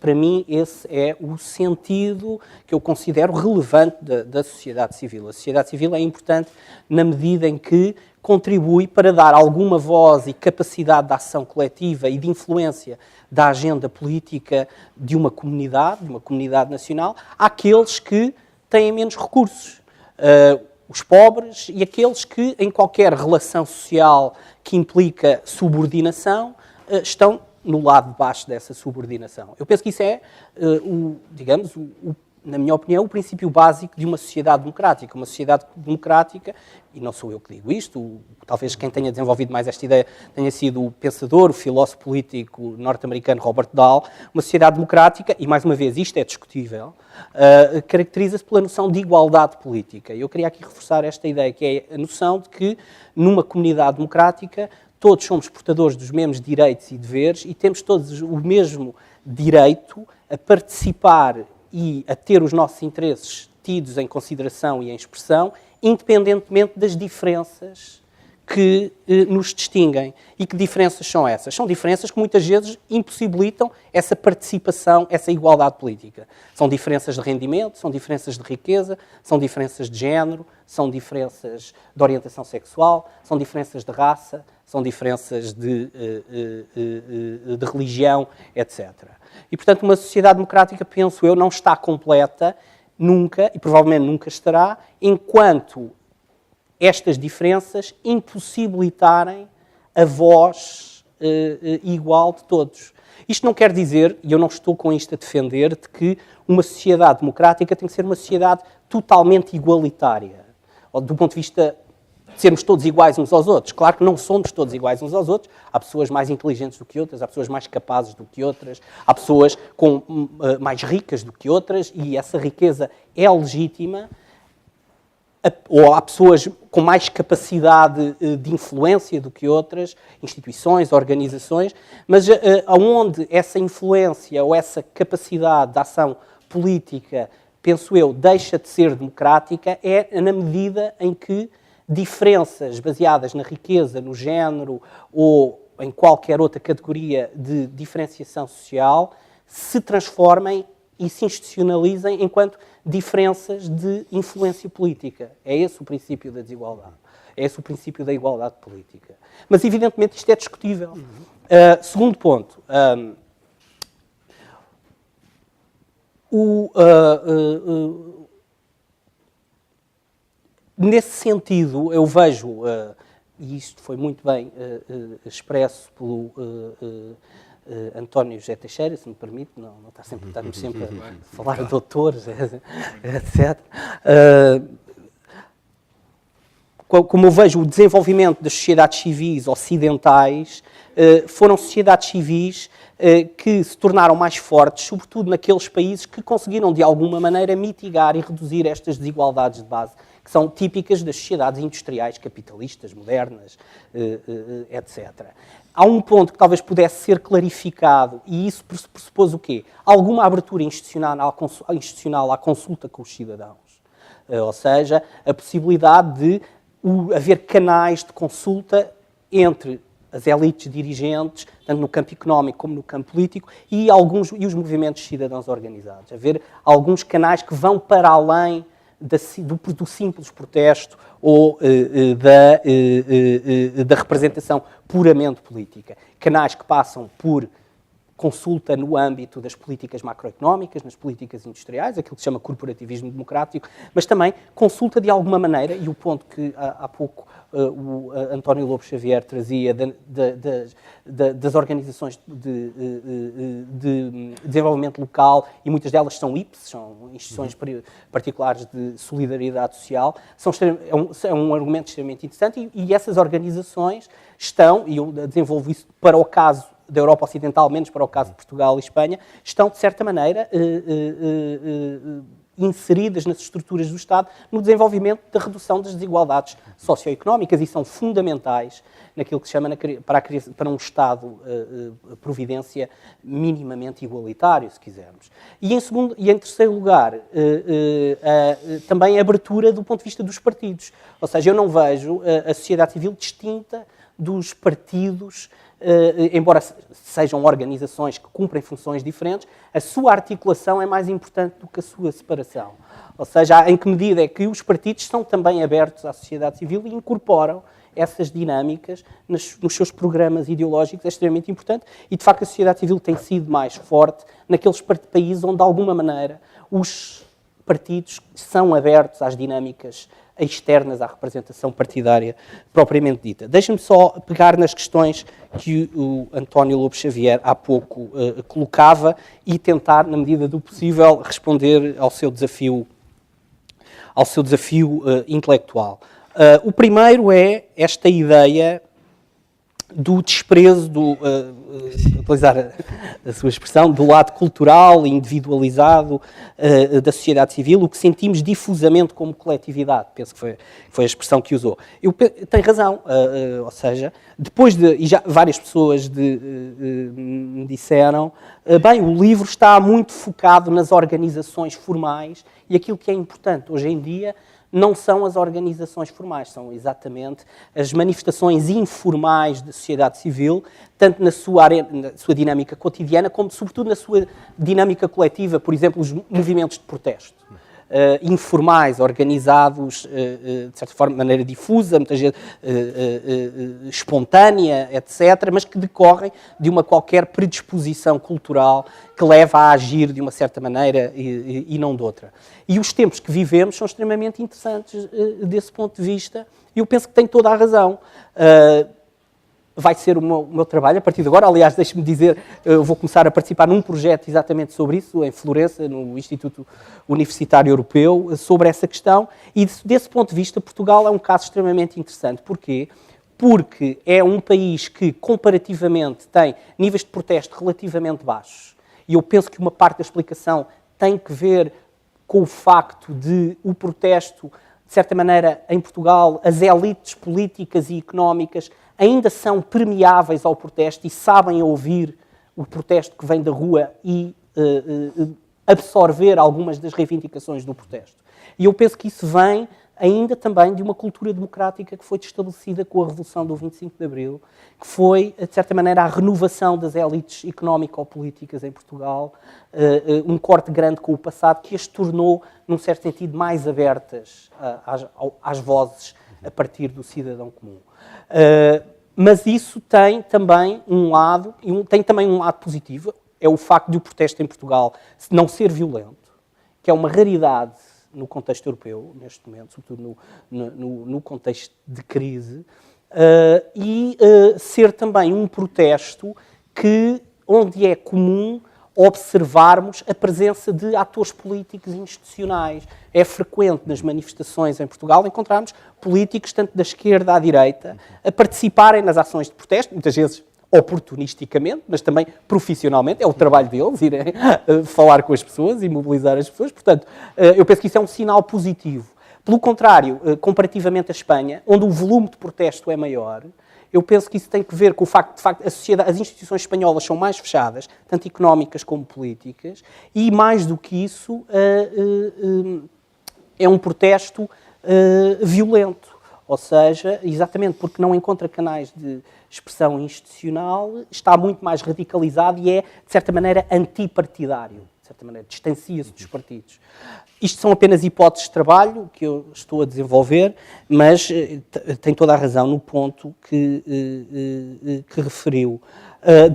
Para mim, esse é o sentido que eu considero relevante da sociedade civil. A sociedade civil é importante na medida em que contribui para dar alguma voz e capacidade de ação coletiva e de influência da agenda política de uma comunidade nacional, àqueles que têm menos recursos. Os pobres e aqueles que, em qualquer relação social que implica subordinação, estão no lado de baixo dessa subordinação. Eu penso que isso é, na minha opinião, o princípio básico de uma sociedade democrática. Uma sociedade democrática, e não sou eu que digo isto, talvez quem tenha desenvolvido mais esta ideia tenha sido o pensador, o filósofo político norte-americano Robert Dahl. Uma sociedade democrática, e mais uma vez isto é discutível, caracteriza-se pela noção de igualdade política. Eu queria aqui reforçar esta ideia, que é a noção de que numa comunidade democrática todos somos portadores dos mesmos direitos e deveres e temos todos o mesmo direito a participar e a ter os nossos interesses tidos em consideração e em expressão, independentemente das diferenças que nos distinguem. E que diferenças são essas? São diferenças que muitas vezes impossibilitam essa participação, essa igualdade política. São diferenças de rendimento, são diferenças de riqueza, são diferenças de género, são diferenças de orientação sexual, são diferenças de raça, são diferenças de religião, etc. E, portanto, uma sociedade democrática, penso eu, não está completa nunca, e provavelmente nunca estará, enquanto estas diferenças impossibilitarem a voz igual de todos. Isto não quer dizer, e eu não estou com isto a defender, de que uma sociedade democrática tem que ser uma sociedade totalmente igualitária, ou do ponto de vista de sermos todos iguais uns aos outros. Claro que não somos todos iguais uns aos outros, há pessoas mais inteligentes do que outras, há pessoas mais capazes do que outras, há pessoas mais ricas do que outras, e essa riqueza é legítima, ou há pessoas com mais capacidade de influência do que outras, instituições, organizações, mas aonde essa influência ou essa capacidade de ação política penso eu, deixa de ser democrática é na medida em que diferenças baseadas na riqueza, no género ou em qualquer outra categoria de diferenciação social se transformem e se institucionalizem enquanto diferenças de influência política. É esse o princípio da desigualdade. É esse o princípio da igualdade política. Mas, evidentemente, isto é discutível. Segundo ponto. Nesse sentido, eu vejo, e isto foi muito bem expresso pelo António José Teixeira, se me permite, não está sempre, estamos sempre a falar de doutores, etc. Como eu vejo o desenvolvimento das sociedades civis ocidentais, foram sociedades civis que se tornaram mais fortes, sobretudo naqueles países que conseguiram, de alguma maneira, mitigar e reduzir estas desigualdades de base, que são típicas das sociedades industriais, capitalistas, modernas, etc. Há um ponto que talvez pudesse ser clarificado, e isso pressupôs o quê? Alguma abertura institucional à consulta com os cidadãos. Ou seja, a possibilidade de haver canais de consulta entre as elites dirigentes, tanto no campo económico como no campo político, e os movimentos de cidadãos organizados. Haver alguns canais que vão para além do simples protesto ou da representação puramente política. Canais que passam por consulta no âmbito das políticas macroeconómicas, nas políticas industriais, aquilo que se chama corporativismo democrático, mas também consulta de alguma maneira, e o ponto que há pouco o António Lobo Xavier trazia das organizações de desenvolvimento local, e muitas delas são IPS, são instituições particulares de solidariedade social, é um argumento extremamente interessante, e essas organizações estão, e eu desenvolvo isso para o caso da Europa Ocidental, menos para o caso de Portugal e Espanha, estão, de certa maneira, inseridas nas estruturas do Estado no desenvolvimento da redução das desigualdades socioeconómicas e são fundamentais naquilo que se chama para um Estado providência minimamente igualitário, se quisermos. E em terceiro lugar, também a abertura do ponto de vista dos partidos. Ou seja, eu não vejo a sociedade civil distinta dos partidos, embora sejam organizações que cumprem funções diferentes, a sua articulação é mais importante do que a sua separação. Ou seja, em que medida é que os partidos são também abertos à sociedade civil e incorporam essas dinâmicas nos seus programas ideológicos, é extremamente importante, e de facto a sociedade civil tem sido mais forte naqueles países onde, de alguma maneira, os partidos são abertos às dinâmicas externas à representação partidária propriamente dita. Deixa-me só pegar nas questões que o António Lobo Xavier há pouco colocava e tentar, na medida do possível, responder ao seu desafio intelectual. O primeiro é esta ideia do desprezo, utilizar a sua expressão, do lado cultural e individualizado da sociedade civil, o que sentimos difusamente como coletividade. Penso que foi a expressão que usou. Tem razão, ou seja, e já várias pessoas me disseram, bem, o livro está muito focado nas organizações formais e aquilo que é importante hoje em dia não são as organizações formais, são exatamente as manifestações informais da sociedade civil, tanto na sua dinâmica cotidiana, como sobretudo na sua dinâmica coletiva, por exemplo, os movimentos de protesto. Informais, organizados de certa forma, de maneira difusa, muitas vezes espontânea, etc., mas que decorrem de uma qualquer predisposição cultural que leva a agir de uma certa maneira e não de outra. E os tempos que vivemos são extremamente interessantes desse ponto de vista, e eu penso que tem toda a razão. Vai ser o meu trabalho a partir de agora. Aliás, deixe-me dizer, eu vou começar a participar num projeto exatamente sobre isso, em Florença, no Instituto Universitário Europeu, sobre essa questão. E desse ponto de vista, Portugal é um caso extremamente interessante. Porquê? Porque é um país que, comparativamente, tem níveis de protesto relativamente baixos. E eu penso que uma parte da explicação tem que ver com o facto de o protesto, de certa maneira, em Portugal, as elites políticas e económicas ainda são permeáveis ao protesto e sabem ouvir o protesto que vem da rua e absorver algumas das reivindicações do protesto. E eu penso que isso vem ainda também de uma cultura democrática que foi estabelecida com a Revolução do 25 de Abril, que foi, de certa maneira, a renovação das élites económico-políticas em Portugal, um corte grande com o passado, que as tornou, num certo sentido, mais abertas às vozes a partir do cidadão comum. Mas isso tem também um lado positivo, é o facto de o protesto em Portugal não ser violento, que é uma raridade no contexto europeu, neste momento, sobretudo no contexto de crise, e ser também um protesto onde é comum observarmos a presença de atores políticos e institucionais. É frequente nas manifestações em Portugal encontrarmos políticos, tanto da esquerda à direita, a participarem nas ações de protesto, muitas vezes oportunisticamente, mas também profissionalmente, é o trabalho deles, irem falar com as pessoas e mobilizar as pessoas. Portanto, eu penso que isso é um sinal positivo. Pelo contrário, comparativamente à Espanha, onde o volume de protesto é maior, eu penso que isso tem que ver com o facto, de facto, as instituições espanholas são mais fechadas, tanto económicas como políticas, e mais do que isso, é um protesto violento. Ou seja, exatamente porque não encontra canais de expressão institucional, está muito mais radicalizado e é, de certa maneira, antipartidário. De certa maneira, distancia-se dos partidos. Isto são apenas hipóteses de trabalho que eu estou a desenvolver, mas tem toda a razão no ponto que referiu.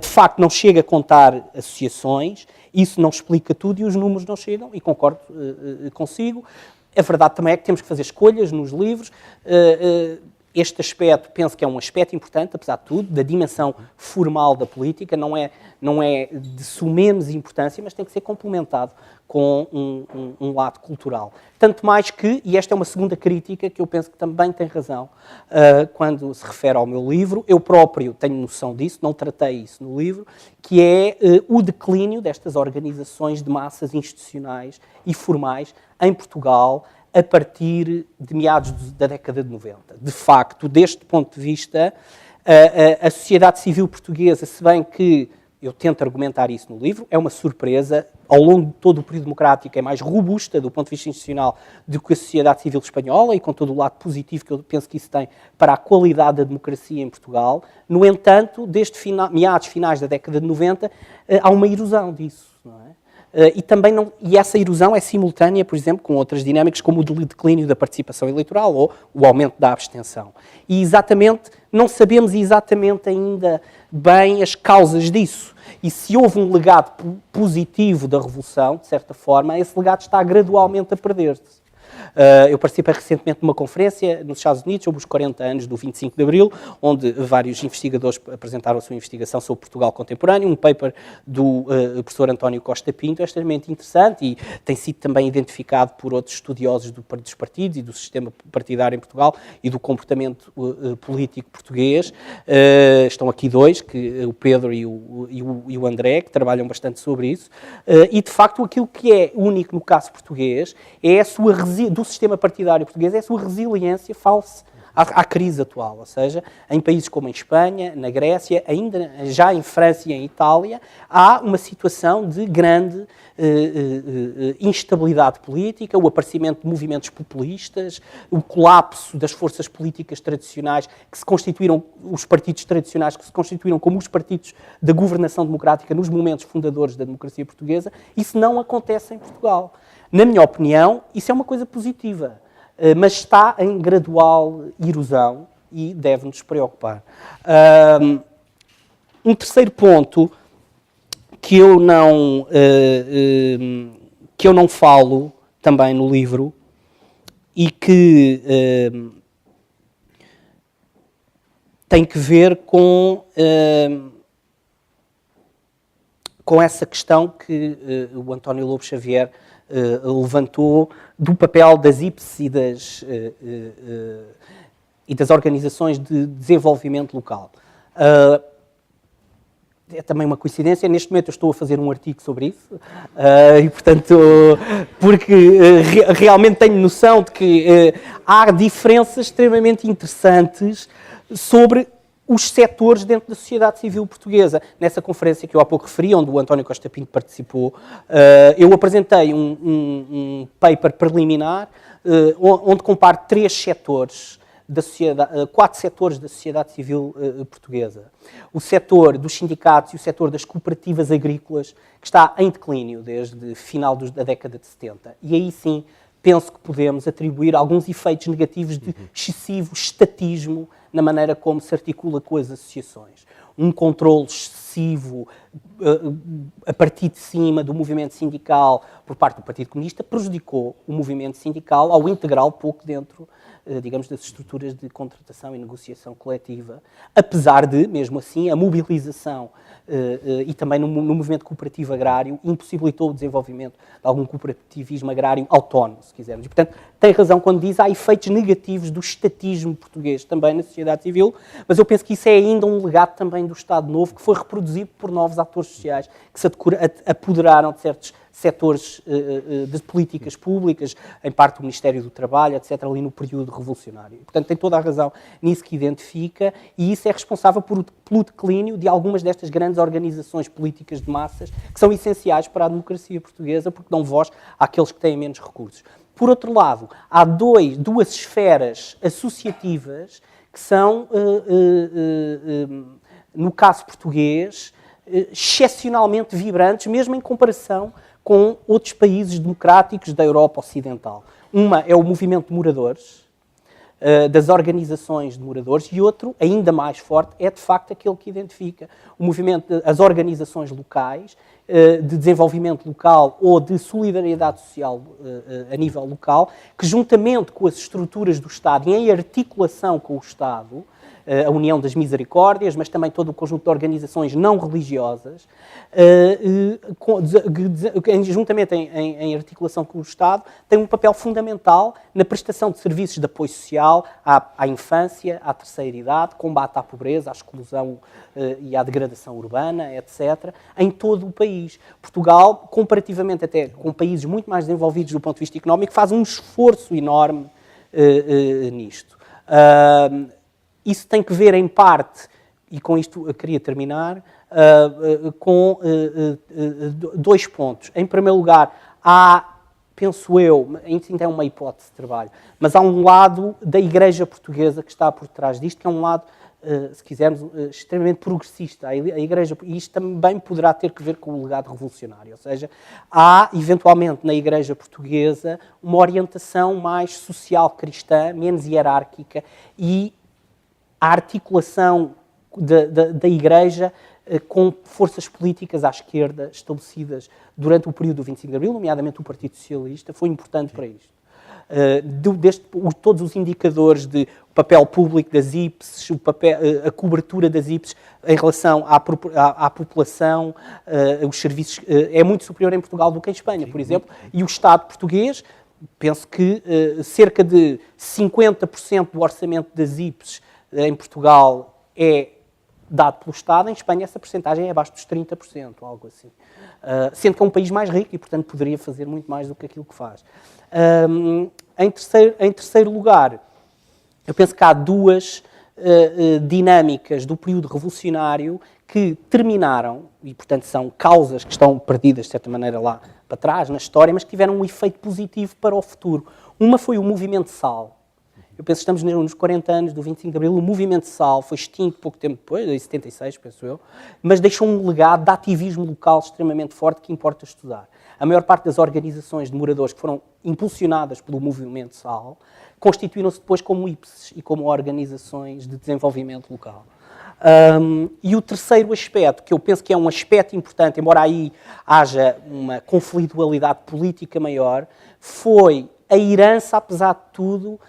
De facto, não chega a contar associações, isso não explica tudo e os números não chegam, e concordo consigo. A verdade também é que temos que fazer escolhas nos livros. Este aspecto, penso que é um aspecto importante, apesar de tudo, da dimensão formal da política, não é de sumemos importância, mas tem que ser complementado com um lado cultural. Tanto mais que, e esta é uma segunda crítica que eu penso que também tem razão, quando se refere ao meu livro, eu próprio tenho noção disso, não tratei isso no livro, que é o declínio destas organizações de massas institucionais e formais em Portugal, a partir de meados da década de 90. De facto, deste ponto de vista, a sociedade civil portuguesa, se bem que eu tento argumentar isso no livro, é uma surpresa, ao longo de todo o período democrático é mais robusta do ponto de vista institucional do que a sociedade civil espanhola, e com todo o lado positivo que eu penso que isso tem para a qualidade da democracia em Portugal. No entanto, desde meados finais da década de 90, há uma erosão disso, não é? E essa erosão é simultânea, por exemplo, com outras dinâmicas, como o declínio da participação eleitoral ou o aumento da abstenção. E exatamente, não sabemos exatamente ainda bem as causas disso. E se houve um legado positivo da Revolução, de certa forma, esse legado está gradualmente a perder-se. Eu participei recentemente de uma conferência nos Estados Unidos sobre os 40 anos do 25 de Abril, onde vários investigadores apresentaram a sua investigação sobre Portugal contemporâneo, um paper do professor António Costa Pinto, é extremamente interessante e tem sido também identificado por outros estudiosos dos partidos e do sistema partidário em Portugal e do comportamento político português. Estão aqui dois, o Pedro e o André, que trabalham bastante sobre isso. E, de facto, aquilo que é único no caso português é a sua do sistema partidário português é a sua resiliência face à crise atual. Ou seja, em países como em Espanha, na Grécia, ainda já em França e em Itália, há uma situação de grande instabilidade política, o aparecimento de movimentos populistas, o colapso das forças políticas tradicionais que se constituíram, os partidos tradicionais que se constituíram como os partidos da governação democrática nos momentos fundadores da democracia portuguesa. Isso não acontece em Portugal. Na minha opinião, isso é uma coisa positiva, mas está em gradual erosão e deve-nos preocupar. Um terceiro ponto que eu não falo também no livro e que tem que ver com essa questão que o António Lobo Xavier levantou do papel das IPs e das organizações de desenvolvimento local. É também uma coincidência, neste momento eu estou a fazer um artigo sobre isso, e portanto, porque realmente tenho noção de que há diferenças extremamente interessantes sobre os setores dentro da sociedade civil portuguesa. Nessa conferência que eu há pouco referi, onde o António Costa Pinto participou, eu apresentei um paper preliminar onde comparo 3 setores da sociedade, 4 setores da sociedade civil portuguesa. O setor dos sindicatos e o setor das cooperativas agrícolas, que está em declínio desde final da década de 70. E aí sim, penso que podemos atribuir alguns efeitos negativos de excessivo estatismo na maneira como se articula com as associações. Um controle excessivo a partir de cima do movimento sindical por parte do Partido Comunista prejudicou o movimento sindical ao integrá-lo pouco dentro, digamos, das estruturas de contratação e negociação coletiva, apesar de, mesmo assim, a mobilização e também no movimento cooperativo agrário impossibilitou o desenvolvimento de algum cooperativismo agrário autónomo, se quisermos. E, portanto, tem razão quando diz que há efeitos negativos do estatismo português também na sociedade civil, mas eu penso que isso é ainda um legado também do Estado Novo, que foi reproduzido por novos atores sociais que se apoderaram de certos setores de políticas públicas, em parte do Ministério do Trabalho, etc., ali no período revolucionário. Portanto, tem toda a razão nisso que identifica, e isso é responsável pelo declínio de algumas destas grandes organizações políticas de massas que são essenciais para a democracia portuguesa, porque dão voz àqueles que têm menos recursos. Por outro lado, há duas esferas associativas que são, no caso português, excepcionalmente vibrantes, mesmo em comparação com outros países democráticos da Europa Ocidental. Uma é o movimento de moradores, das organizações de moradores, e outro, ainda mais forte, é de facto aquele que identifica o movimento, as organizações locais, de desenvolvimento local ou de solidariedade social a nível local, que juntamente com as estruturas do Estado e em articulação com o Estado, a União das Misericórdias, mas também todo o conjunto de organizações não religiosas, juntamente em articulação com o Estado, tem um papel fundamental na prestação de serviços de apoio social à infância, à terceira idade, combate à pobreza, à exclusão e à degradação urbana, etc., em todo o país. Portugal, comparativamente até com países muito mais desenvolvidos do ponto de vista económico, faz um esforço enorme nisto. Isso tem que ver, em parte, e com isto eu queria terminar, com 2 pontos. Em primeiro lugar, penso eu, ainda é uma hipótese de trabalho, mas há um lado da Igreja Portuguesa que está por trás disto, que é um lado, se quisermos, extremamente progressista. A Igreja, e isto também poderá ter que ver com o legado revolucionário. Ou seja, há, eventualmente, na Igreja Portuguesa, uma orientação mais social cristã, menos hierárquica, e a articulação da Igreja com forças políticas à esquerda estabelecidas durante o período do 25 de Abril, nomeadamente o Partido Socialista, foi importante para isto. Todos os indicadores de papel público das IPES, a cobertura das IPES em relação à população, os serviços, é muito superior em Portugal do que em Espanha, por exemplo, e o Estado português, penso que cerca de 50% do orçamento das IPES em Portugal é dado pelo Estado, em Espanha essa percentagem é abaixo dos 30%, algo assim. Sendo que é um país mais rico e, portanto, poderia fazer muito mais do que aquilo que faz. Em terceiro lugar, eu penso que há 2 dinâmicas do período revolucionário que terminaram, e, portanto, são causas que estão perdidas, de certa maneira, lá para trás, na história, mas que tiveram um efeito positivo para o futuro. Uma foi o movimento SAL. Eu penso que estamos nos 40 anos do 25 de Abril, o movimento SAL foi extinto pouco tempo depois, em 76, penso eu, mas deixou um legado de ativismo local extremamente forte que importa estudar. A maior parte das organizações de moradores que foram impulsionadas pelo movimento SAL constituíram-se depois como IPSES e como organizações de desenvolvimento local. E o terceiro aspecto, que eu penso que é um aspecto importante, embora aí haja uma conflitualidade política maior, foi a herança, apesar de tudo,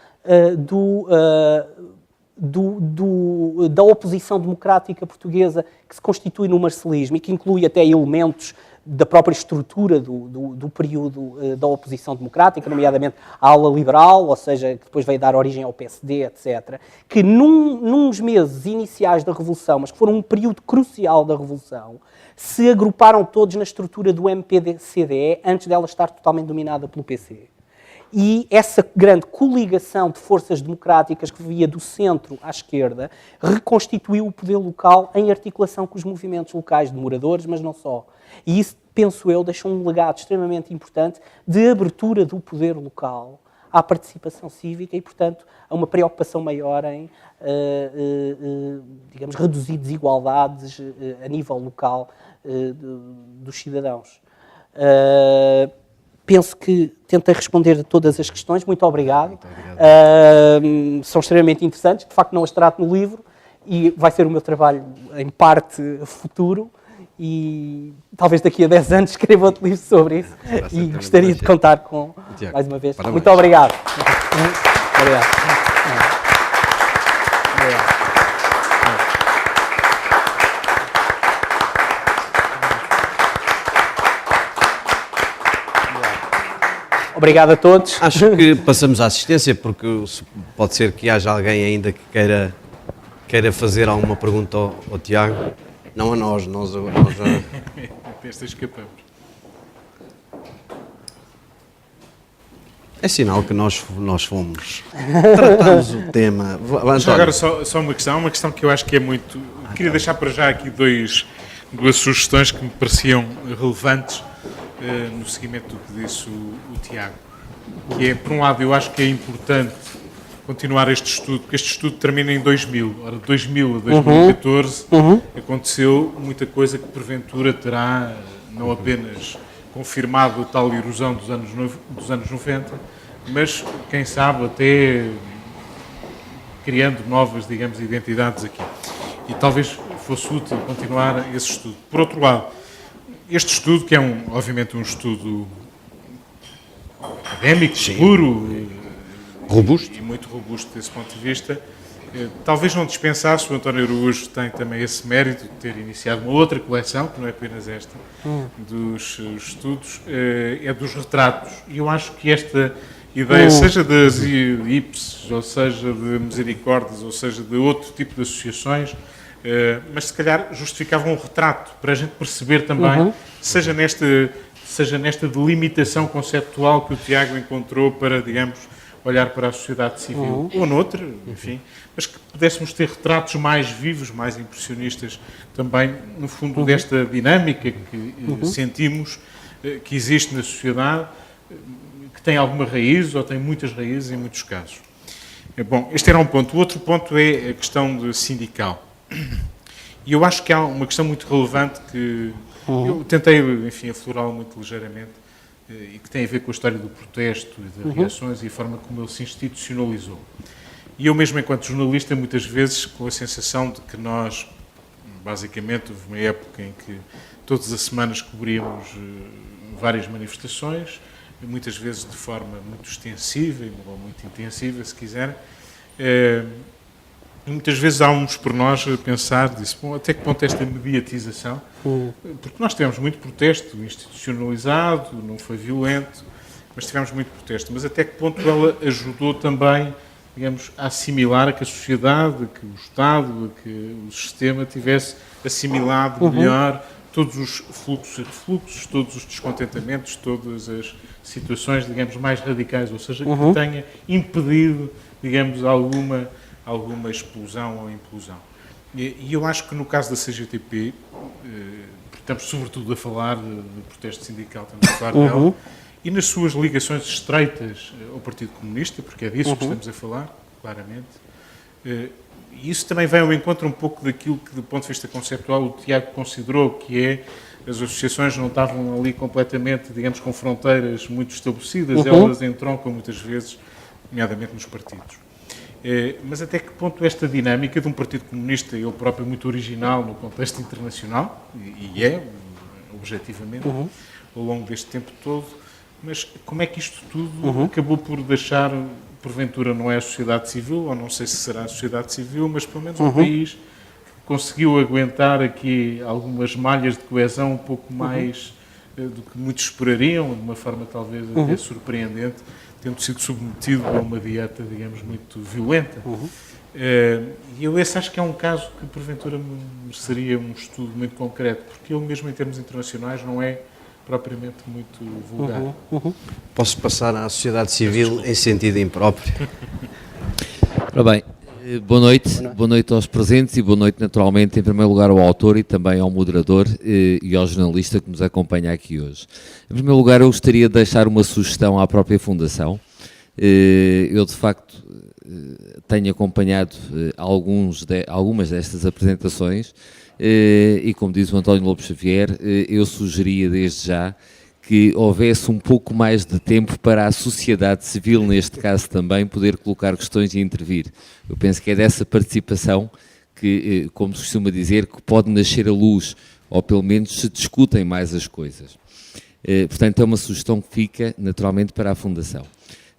da oposição democrática portuguesa que se constitui no marcelismo e que inclui até elementos da própria estrutura do período da oposição democrática, nomeadamente a ala liberal, ou seja, que depois veio dar origem ao PSD, etc., que nos meses iniciais da Revolução, mas que foram um período crucial da Revolução, se agruparam todos na estrutura do MPD-CDE antes dela estar totalmente dominada pelo PC. E essa grande coligação de forças democráticas que via do centro à esquerda reconstituiu o poder local em articulação com os movimentos locais de moradores, mas não só. E isso, penso eu, deixou um legado extremamente importante de abertura do poder local à participação cívica e, portanto, a uma preocupação maior em, digamos, reduzir desigualdades a nível local dos cidadãos. Penso que tentei responder a todas as questões. Muito obrigado. Muito obrigado. São extremamente interessantes. De facto, não as trato no livro e vai ser o meu trabalho, em parte, futuro. E talvez daqui a 10 anos escreva outro livro sobre isso. E gostaria de contar com, mais uma vez. Parabéns. Muito obrigado. Obrigado. Obrigado a todos. Acho que passamos à assistência, porque pode ser que haja alguém ainda que queira fazer alguma pergunta ao Tiago. Não a nós já... Desta escapamos. É sinal que nós fomos. Tratamos o tema. Já agora só uma questão que eu acho que é muito... Queria deixar para já aqui duas sugestões que me pareciam relevantes no seguimento do que disse o Tiago. Que é, por um lado, eu acho que é importante continuar este estudo, porque este estudo termina em 2000. Ora, de 2000 a 2014 aconteceu muita coisa que porventura terá não apenas confirmado a tal erosão dos anos 90, mas, quem sabe, até criando novas, digamos, identidades aqui. E talvez fosse útil continuar esse estudo. Por outro lado, este estudo, que é obviamente um estudo académico, seguro, robusto e muito robusto desse ponto de vista, talvez não dispensasse. O António Araújo tem também esse mérito de ter iniciado uma outra coleção, que não é apenas esta, dos estudos, é dos retratos. E eu acho que esta ideia, seja das IPs, ou seja de Misericórdias, ou seja de outro tipo de associações, mas se calhar justificava um retrato, para a gente perceber também, seja nesta delimitação conceptual que o Tiago encontrou para, digamos, olhar para a sociedade civil, ou noutra, enfim, mas que pudéssemos ter retratos mais vivos, mais impressionistas também, no fundo, desta dinâmica que sentimos que existe na sociedade, que tem alguma raiz, ou tem muitas raízes em muitos casos. Bom, este era um ponto. O outro ponto é a questão sindical. E eu acho que há uma questão muito relevante que eu tentei, enfim, aflorá-la muito ligeiramente, e que tem a ver com a história do protesto e das reações e a forma como ele se institucionalizou. E eu mesmo, enquanto jornalista, muitas vezes com a sensação de que nós, basicamente, houve uma época em que todas as semanas cobríamos várias manifestações, muitas vezes de forma muito extensiva ou muito intensiva, se quiser. E muitas vezes há uns por nós a pensar, bom, até que ponto esta mediatização, porque nós tivemos muito protesto institucionalizado, não foi violento, mas tivemos muito protesto, mas até que ponto ela ajudou também, digamos, a assimilar, a que a sociedade, que o Estado, que o sistema tivesse assimilado melhor todos os fluxos e refluxos, todos os descontentamentos, todas as situações, digamos, mais radicais, ou seja, que tenha impedido, digamos, alguma explosão ou implosão. E eu acho que no caso da CGTP, estamos sobretudo a falar de protesto sindical, estamos a falar dela, e nas suas ligações estreitas ao Partido Comunista, porque é disso que estamos a falar, claramente, e isso também vem ao encontro um pouco daquilo que, do ponto de vista conceptual, o Tiago considerou, que é as associações não estavam ali completamente, digamos, com fronteiras muito estabelecidas, elas entroncam muitas vezes, nomeadamente nos partidos. Mas até que ponto esta dinâmica de um Partido Comunista, ele próprio muito original no contexto internacional, e é, objetivamente, ao longo deste tempo todo, mas como é que isto tudo acabou por deixar, porventura não é a sociedade civil, ou não sei se será a sociedade civil, mas pelo menos um país que conseguiu aguentar aqui algumas malhas de coesão um pouco mais do que muitos esperariam, de uma forma talvez até surpreendente, tendo sido submetido a uma dieta, digamos, muito violenta. E eu acho que é um caso que, porventura, mereceria um estudo muito concreto, porque ele mesmo, em termos internacionais, não é propriamente muito vulgar. Posso passar à sociedade civil em sentido impróprio? Ora bem, boa noite aos presentes e boa noite naturalmente em primeiro lugar ao autor e também ao moderador e ao jornalista que nos acompanha aqui hoje. Em primeiro lugar eu gostaria de deixar uma sugestão à própria Fundação. Eu de facto tenho acompanhado algumas destas apresentações e como diz o António Lobo Xavier, eu sugeria desde já que houvesse um pouco mais de tempo para a sociedade civil, neste caso também, poder colocar questões e intervir. Eu penso que é dessa participação que, como se costuma dizer, que pode nascer a luz, ou pelo menos se discutem mais as coisas. Portanto, é uma sugestão que fica naturalmente para a Fundação.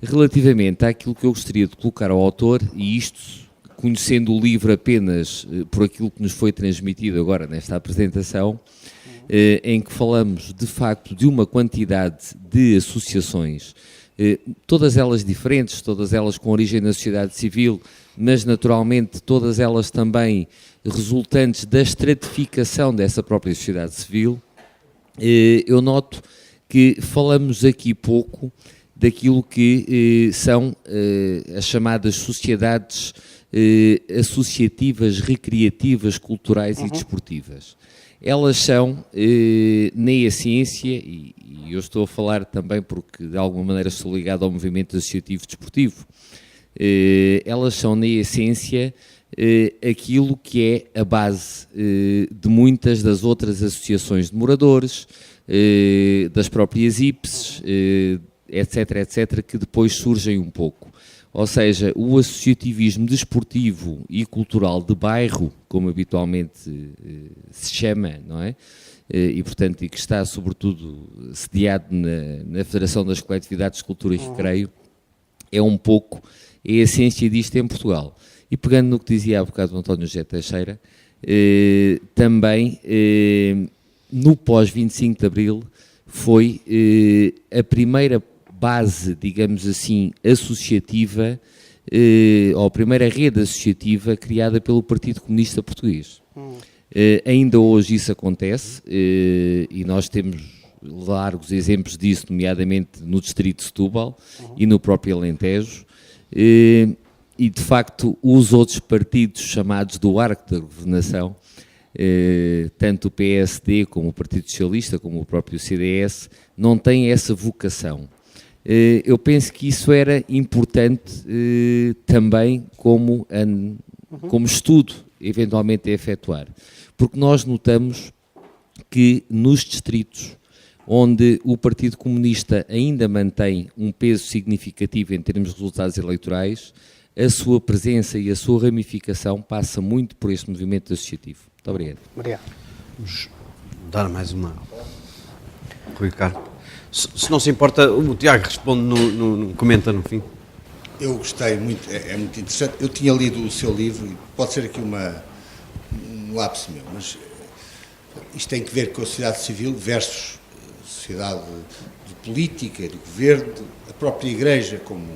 Relativamente àquilo que eu gostaria de colocar ao autor, e isto conhecendo o livro apenas por aquilo que nos foi transmitido agora nesta apresentação, em que falamos de facto de uma quantidade de associações, todas elas diferentes, todas elas com origem na sociedade civil, mas naturalmente todas elas também resultantes da estratificação dessa própria sociedade civil, eu noto que falamos aqui pouco daquilo que são as chamadas sociedades associativas, recreativas, culturais e desportivas. Elas são, na essência, e eu estou a falar também porque de alguma maneira estou ligado ao movimento associativo desportivo, elas são, na essência, aquilo que é a base de muitas das outras associações de moradores, das próprias IPs, etc., que depois surgem um pouco. Ou seja, o associativismo desportivo e cultural de bairro, como habitualmente se chama, não é? E, portanto, e que está, sobretudo, sediado na Federação das Coletividades de Cultura e Recreio, é um pouco a essência disto em Portugal. E pegando no que dizia há bocado o António José Teixeira, também, no pós-25 de Abril, foi a primeira base, digamos assim, associativa, ou a primeira rede associativa criada pelo Partido Comunista Português. Ainda hoje isso acontece, e nós temos largos exemplos disso, nomeadamente no distrito de Setúbal e no próprio Alentejo, e de facto os outros partidos chamados do arco da governação, tanto o PSD como o Partido Socialista, como o próprio CDS, não têm essa vocação. Eu penso que isso era importante também como estudo, eventualmente a efetuar, porque nós notamos que nos distritos onde o Partido Comunista ainda mantém um peso significativo em termos de resultados eleitorais, a sua presença e a sua ramificação passa muito por este movimento associativo. Muito obrigado. Obrigado. Vamos dar mais uma. Rui Carlos. Se não se importa, o Tiago responde, comenta no fim. Eu gostei muito, é muito interessante. Eu tinha lido o seu livro, e pode ser aqui um lapso meu, mas isto tem que ver com a sociedade civil versus a sociedade de política, de governo, a própria Igreja como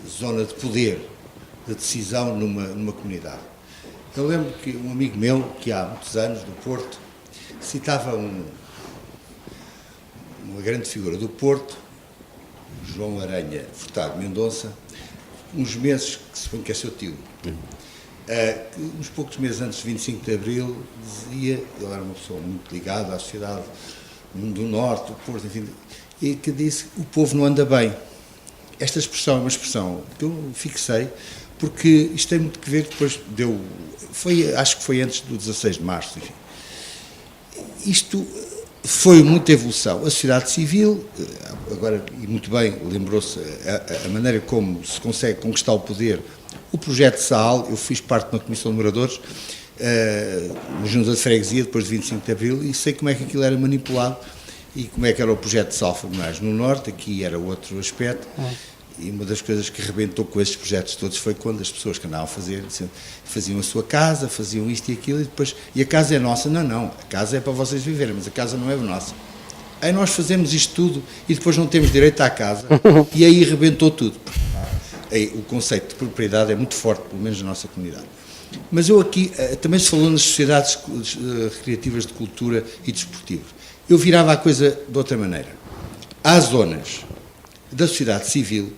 zona de poder, de decisão numa comunidade. Eu lembro que um amigo meu, que há muitos anos, do Porto, citava uma grande figura do Porto, João Aranha Furtado Mendonça, uns meses, que se supõe que é seu tio, uns poucos meses antes de 25 de Abril, dizia, ele era uma pessoa muito ligada à sociedade do Norte, do Porto, enfim, e que disse que o povo não anda bem. Esta expressão é uma expressão que eu fixei, porque isto tem muito que ver, depois acho que foi antes do 16 de março, enfim. Isto foi muita evolução. A sociedade civil, agora, e muito bem, lembrou-se a maneira como se consegue conquistar o poder. O projeto SAAL, eu fiz parte de uma comissão de moradores, no Junta de Freguesia, depois de 25 de Abril, e sei como é que aquilo era manipulado e como é que era o projeto de Salfamais no Norte, aqui era outro aspecto. E uma das coisas que arrebentou com estes projetos todos foi quando as pessoas que andavam a fazer, faziam a sua casa, faziam isto e aquilo, e a casa é nossa. Não, a casa é para vocês viverem, mas a casa não é nossa. Aí nós fazemos isto tudo e depois não temos direito à casa, e aí arrebentou tudo. Aí, o conceito de propriedade é muito forte, pelo menos na nossa comunidade. Mas eu aqui, também se falou nas sociedades recreativas de cultura e desportivas. Eu virava a coisa de outra maneira. Há zonas da sociedade civil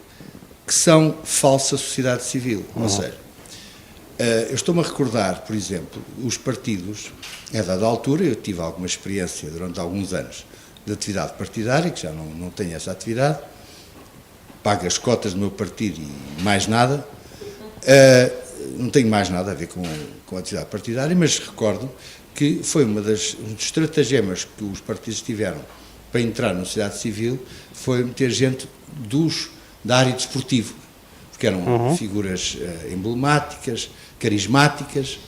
que são falsa sociedade civil. Ou seja, eu estou-me a recordar, por exemplo, os partidos, a dada altura, eu tive alguma experiência durante alguns anos de atividade partidária, que já não tenho essa atividade, pago as cotas do meu partido e mais nada, não tenho mais nada a ver com a atividade partidária, mas recordo que foi um dos estratagemas que os partidos tiveram para entrar na sociedade civil, foi meter gente da área desportiva, porque eram figuras emblemáticas, carismáticas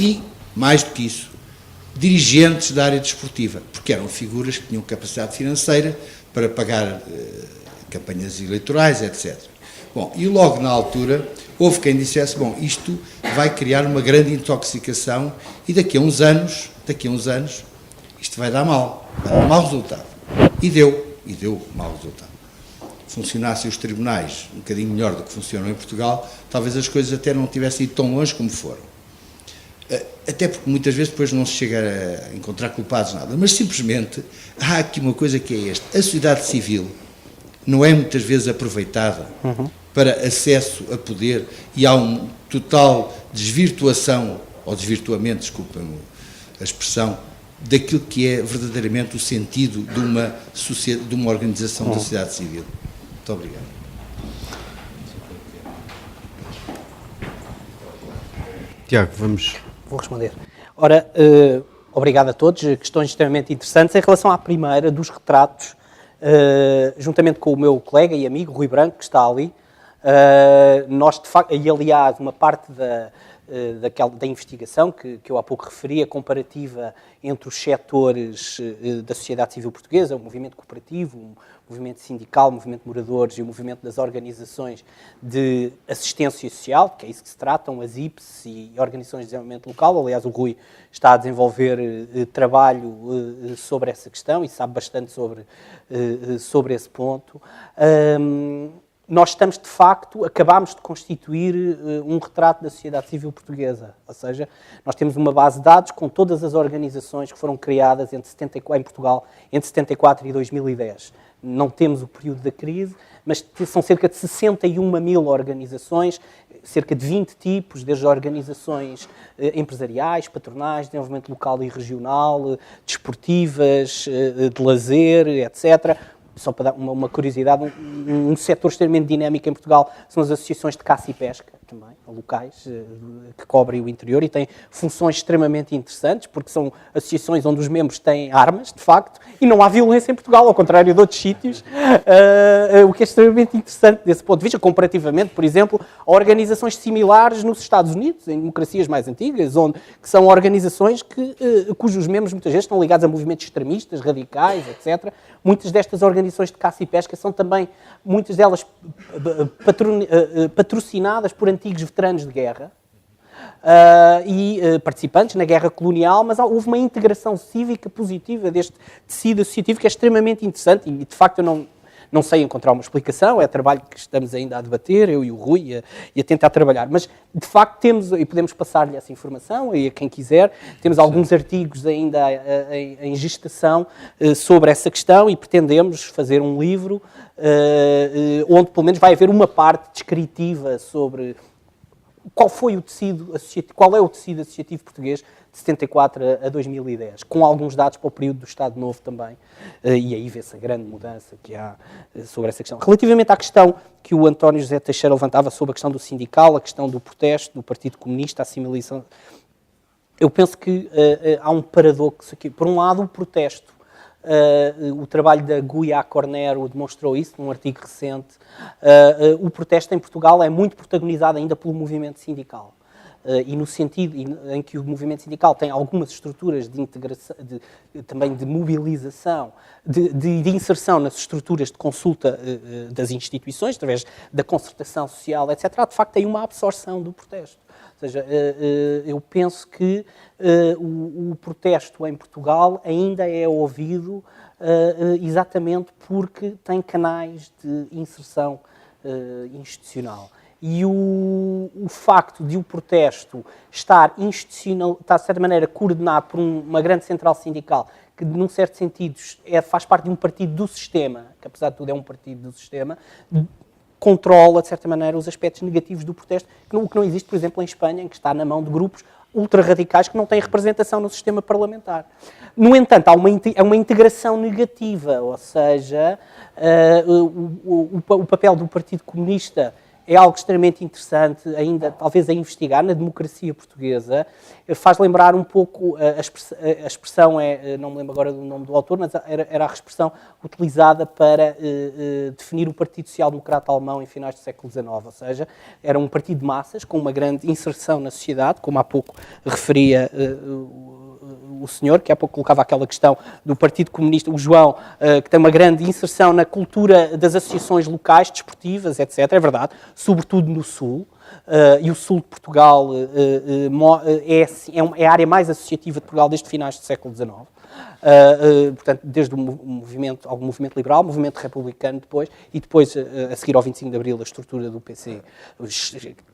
e, mais do que isso, dirigentes da área desportiva, porque eram figuras que tinham capacidade financeira para pagar campanhas eleitorais, etc. Bom, e logo na altura houve quem dissesse, bom, isto vai criar uma grande intoxicação e daqui a uns anos isto vai dar mau resultado. E deu mau resultado. Funcionassem os tribunais um bocadinho melhor do que funcionam em Portugal, talvez as coisas até não tivessem ido tão longe como foram. Até porque muitas vezes depois não se chega a encontrar culpados nada, mas simplesmente há aqui uma coisa que é esta: a sociedade civil não é muitas vezes aproveitada para acesso a poder e há uma total desvirtuação, ou desvirtuamento, desculpem-me a expressão, daquilo que é verdadeiramente o sentido de uma organização da sociedade civil. Muito obrigado. Tiago, vamos... Vou responder. Ora, obrigado a todos. Questões extremamente interessantes. Em relação à primeira, dos retratos, juntamente com o meu colega e amigo Rui Branco, que está ali, nós, de facto, e aliás, uma parte da investigação que eu há pouco referi, a comparativa entre os setores da sociedade civil portuguesa, o movimento cooperativo, o movimento sindical, o movimento de moradores e o movimento das organizações de assistência social, que é isso que se tratam, as IPS e organizações de desenvolvimento local. Aliás, o Rui está a desenvolver trabalho sobre essa questão e sabe bastante sobre esse ponto. Nós estamos, de facto, acabámos de constituir um retrato da sociedade civil portuguesa. Ou seja, nós temos uma base de dados com todas as organizações que foram criadas em Portugal entre 74 e 2010. Não temos o período da crise, mas são cerca de 61 mil organizações, cerca de 20 tipos, desde organizações empresariais, patronais, desenvolvimento local e regional, desportivas, de lazer, etc. Só para dar uma curiosidade, um setor extremamente dinâmico em Portugal são as associações de caça e pesca, também, locais, que cobrem o interior e têm funções extremamente interessantes, porque são associações onde os membros têm armas, de facto, e não há violência em Portugal, ao contrário de outros sítios, o que é extremamente interessante desse ponto de vista, comparativamente, por exemplo, a organizações similares nos Estados Unidos, em democracias mais antigas, que são organizações cujos membros muitas vezes estão ligados a movimentos extremistas, radicais, etc. Muitas destas organizações de caça e pesca são também, muitas delas patrocinadas por antigos veteranos de guerra e participantes na guerra colonial, mas houve uma integração cívica positiva deste tecido associativo que é extremamente interessante e, de facto, eu não sei encontrar uma explicação, é trabalho que estamos ainda a debater, eu e o Rui, e a tentar trabalhar. Mas, de facto, temos, e podemos passar-lhe essa informação, e a quem quiser, temos alguns artigos ainda em gestação sobre essa questão e pretendemos fazer um livro onde, pelo menos, vai haver uma parte descritiva sobre qual foi o tecido associativo, qual é o tecido associativo português de 74 a 2010, com alguns dados para o período do Estado Novo também, e aí vê-se a grande mudança que há sobre essa questão. Relativamente à questão que o António José Teixeira levantava sobre a questão do sindical, a questão do protesto, do Partido Comunista, a assimilação, eu penso que há um paradoxo aqui. Por um lado, o protesto. O trabalho da Guia Cornero demonstrou isso num artigo recente. O protesto em Portugal é muito protagonizado ainda pelo movimento sindical. E no sentido em que o movimento sindical tem algumas estruturas de integração, também de mobilização, de inserção nas estruturas de consulta das instituições, através da concertação social, etc., de facto tem uma absorção do protesto. Ou seja, eu penso que o protesto em Portugal ainda é ouvido exatamente porque tem canais de inserção institucional. e o facto de o protesto estar institucional, está de certa maneira coordenado por uma grande central sindical que, num certo sentido, faz parte de um partido do sistema, que apesar de tudo é um partido do sistema, controla, de certa maneira, os aspectos negativos do protesto, o que não existe, por exemplo, em Espanha, em que está na mão de grupos ultra-radicais que não têm representação no sistema parlamentar. No entanto, há uma integração negativa, ou seja, o papel do Partido Comunista é algo extremamente interessante, ainda talvez a investigar na democracia portuguesa. Faz lembrar um pouco, a expressão não me lembro agora do nome do autor, mas era a expressão utilizada para definir o Partido Social Democrata Alemão em finais do século XIX, ou seja, era um partido de massas com uma grande inserção na sociedade, como há pouco referia o senhor, que há pouco colocava aquela questão do Partido Comunista, o João, que tem uma grande inserção na cultura das associações locais, desportivas, etc. É verdade, sobretudo no Sul. E o Sul de Portugal é a área mais associativa de Portugal desde finais do século XIX. Portanto, desde algum movimento liberal, movimento republicano depois, e depois, a seguir ao 25 de Abril, a estrutura do PC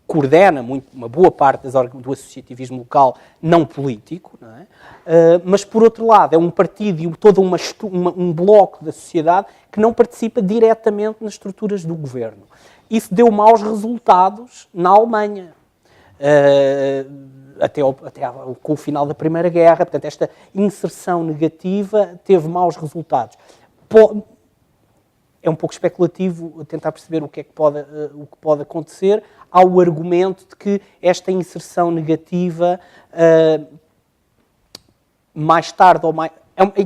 coordena uma boa parte do associativismo local não político, não é? Mas, por outro lado, é um partido e todo um bloco da sociedade que não participa diretamente nas estruturas do governo. Isso deu maus resultados na Alemanha. Com o final da Primeira Guerra, portanto, esta inserção negativa teve maus resultados. É um pouco especulativo tentar perceber o que pode acontecer. Há o argumento de que esta inserção negativa, mais tarde ou mais...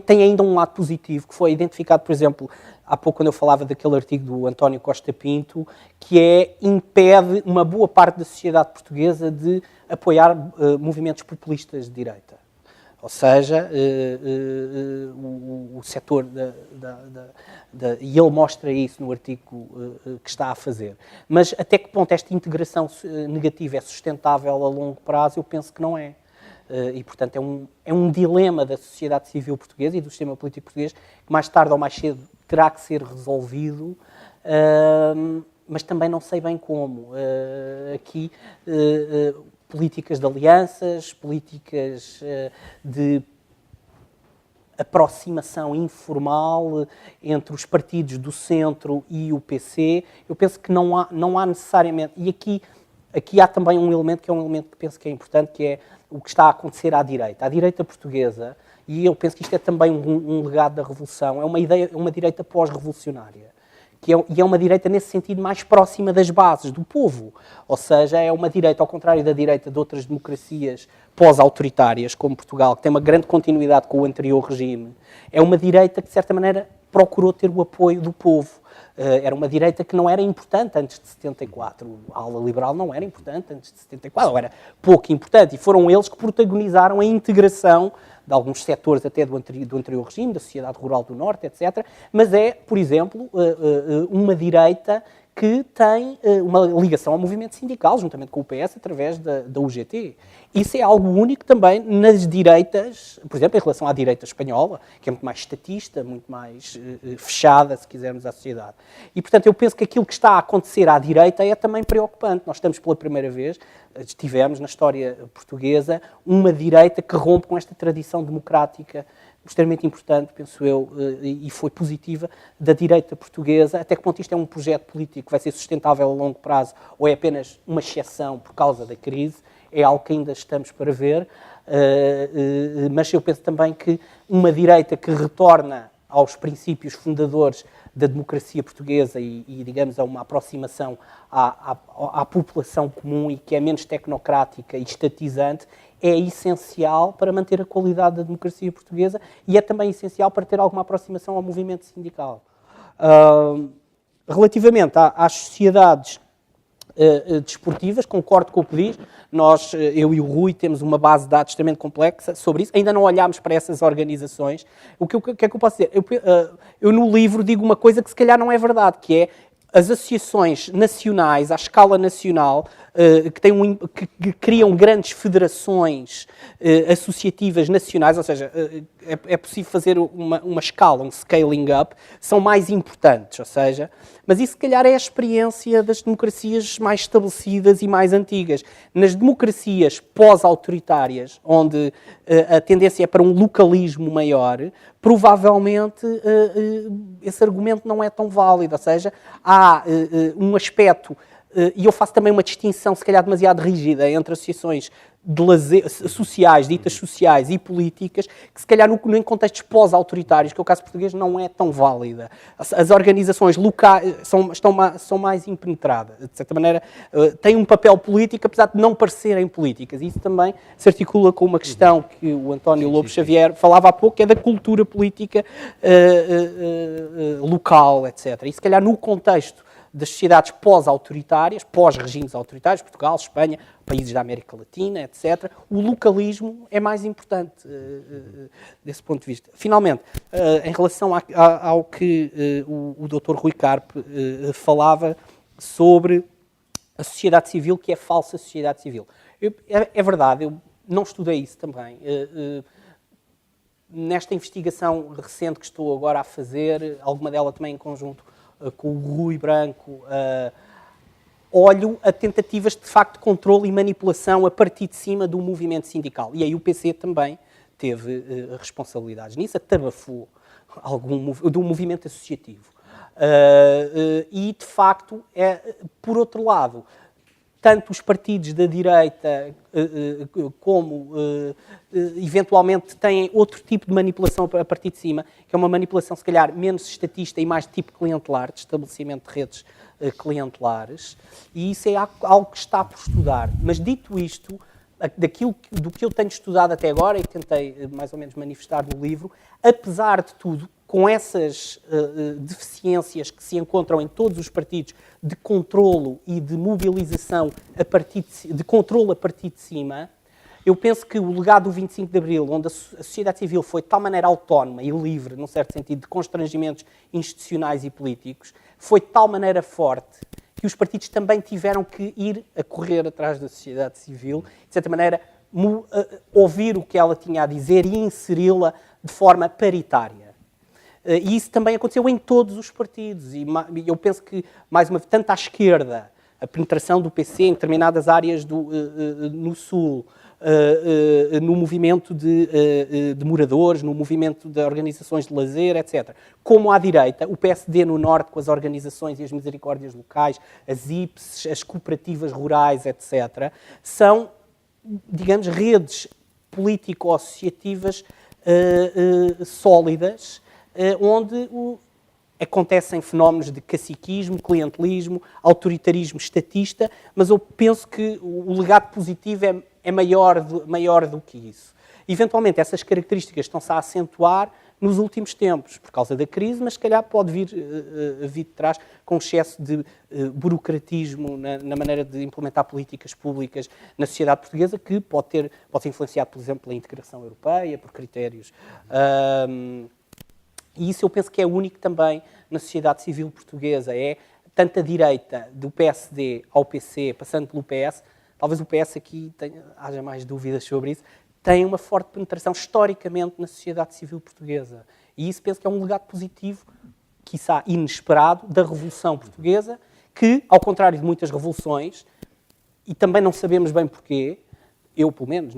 tem ainda um lado positivo, que foi identificado, por exemplo, há pouco quando eu falava daquele artigo do António Costa Pinto, que impede uma boa parte da sociedade portuguesa de apoiar movimentos populistas de direita. Ou seja, o setor e ele mostra isso no artigo que está a fazer. Mas até que ponto esta integração negativa é sustentável a longo prazo, eu penso que não é. E, portanto, é um dilema da sociedade civil portuguesa e do sistema político português que mais tarde ou mais cedo terá que ser resolvido, mas também não sei bem como. Aqui, políticas de alianças, políticas de aproximação informal entre os partidos do centro e o PC, eu penso que não há necessariamente... E aqui há também um elemento que é um elemento que penso que é importante, que é o que está a acontecer à direita. A direita portuguesa, e eu penso que isto é também um legado da Revolução, é uma direita pós-revolucionária. E é uma direita, nesse sentido, mais próxima das bases, do povo. Ou seja, é uma direita, ao contrário da direita de outras democracias pós-autoritárias, como Portugal, que tem uma grande continuidade com o anterior regime. É uma direita que, de certa maneira, procurou ter o apoio do povo. Era uma direita que não era importante antes de 74. A ala liberal não era importante antes de 74, ou era pouco importante. E foram eles que protagonizaram a integração de alguns setores até do anterior regime, da sociedade rural do Norte, etc. Mas é, por exemplo, uma direita que tem uma ligação ao movimento sindical, juntamente com o PS, através da UGT. Isso é algo único também nas direitas, por exemplo, em relação à direita espanhola, que é muito mais estatista, muito mais fechada, se quisermos, à sociedade. E, portanto, eu penso que aquilo que está a acontecer à direita é também preocupante. Nós estamos pela primeira vez, tivemos na história portuguesa, uma direita que rompe com esta tradição democrática extremamente importante, penso eu, e foi positiva, da direita portuguesa. Até que ponto isto é um projeto político que vai ser sustentável a longo prazo ou é apenas uma exceção por causa da crise, é algo que ainda estamos para ver, mas eu penso também que uma direita que retorna aos princípios fundadores da democracia portuguesa e digamos, a uma aproximação à população comum e que é menos tecnocrática e estatizante, é essencial para manter a qualidade da democracia portuguesa e é também essencial para ter alguma aproximação ao movimento sindical. Relativamente às sociedades desportivas, concordo com o que diz. Nós, eu e o Rui, temos uma base de dados extremamente complexa sobre isso. Ainda não olhámos para essas organizações. O que é que eu posso dizer? Eu no livro digo uma coisa que se calhar não é verdade, que é as associações nacionais, à escala nacional, que criam grandes federações associativas nacionais, ou seja, é possível fazer uma escala, um scaling up, são mais importantes, ou seja, mas isso se calhar é a experiência das democracias mais estabelecidas e mais antigas. Nas democracias pós-autoritárias, onde a tendência é para um localismo maior, provavelmente esse argumento não é tão válido, ou seja, há um aspecto, e eu faço também uma distinção se calhar demasiado rígida entre associações de lazer, sociais, ditas sociais e políticas, que se calhar em contextos pós-autoritários, que é o caso português, não é tão válida. As organizações locais são mais impenetradas, de certa maneira têm um papel político, apesar de não parecerem políticas. E isso também se articula com uma questão que o António Lobo Xavier falava há pouco, que é da cultura política local, etc. E se calhar no contexto das sociedades pós-autoritárias, pós-regimes autoritários, Portugal, Espanha, países da América Latina, etc., o localismo é mais importante desse ponto de vista. Finalmente, em relação ao que o Dr. Rui Carpe falava sobre a sociedade civil, que é falsa sociedade civil. É verdade, eu não estudei isso também. Nesta investigação recente que estou agora a fazer, alguma dela também em conjunto com o Rui Branco, olho a tentativas de facto de controle e manipulação a partir de cima do movimento sindical. E aí o PC também teve responsabilidades nisso, atabafou do movimento associativo. E de facto, por outro lado, tanto os partidos da direita como eventualmente têm outro tipo de manipulação a partir de cima, que é uma manipulação se calhar menos estatista e mais de tipo clientelar, de estabelecimento de redes clientelares, e isso é algo que está por estudar. Mas dito isto, do que eu tenho estudado até agora, e tentei mais ou menos manifestar no livro, apesar de tudo, com essas deficiências que se encontram em todos os partidos de controlo e de mobilização de controlo a partir de cima, eu penso que o legado do 25 de Abril, onde a sociedade civil foi de tal maneira autónoma e livre, num certo sentido, de constrangimentos institucionais e políticos, foi de tal maneira forte que os partidos também tiveram que ir a correr atrás da sociedade civil, de certa maneira, ouvir o que ela tinha a dizer e inseri-la de forma paritária. E isso também aconteceu em todos os partidos. E eu penso que, mais uma vez, tanto à esquerda, a penetração do PC em determinadas áreas no Sul, no movimento de moradores, no movimento de organizações de lazer, etc. Como à direita, o PSD no Norte, com as organizações e as misericórdias locais, as IPs, as cooperativas rurais, etc., são, digamos, redes político-associativas sólidas, onde acontecem fenómenos de caciquismo, clientelismo, autoritarismo estatista, mas eu penso que o legado positivo é maior do que isso. Eventualmente, essas características estão-se a acentuar nos últimos tempos, por causa da crise, mas se calhar pode vir de trás com excesso de burocratismo na maneira de implementar políticas públicas na sociedade portuguesa, que pode ser influenciado, por exemplo, pela integração europeia, por critérios. E isso eu penso que é único também na sociedade civil portuguesa. É tanto a direita, do PSD ao PC, passando pelo PS, talvez o PS aqui haja mais dúvidas sobre isso, tem uma forte penetração historicamente na sociedade civil portuguesa. E isso penso que é um legado positivo, quiçá inesperado, da Revolução Portuguesa, que, ao contrário de muitas revoluções, e também não sabemos bem porquê, eu pelo menos,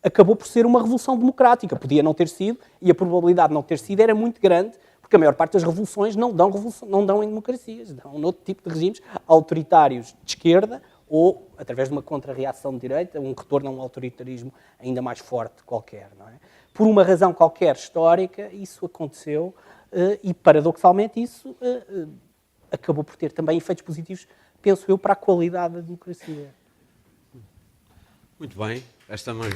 acabou por ser uma revolução democrática. Podia não ter sido, e a probabilidade de não ter sido era muito grande, porque a maior parte das revoluções não dão em democracias, dão noutro tipo de regimes autoritários de esquerda, ou, através de uma contra-reação de direita, um retorno a um autoritarismo ainda mais forte qualquer. Não é? Por uma razão qualquer histórica, isso aconteceu, e, paradoxalmente, isso acabou por ter também efeitos positivos, penso eu, para a qualidade da democracia. Muito bem. Esta mãe.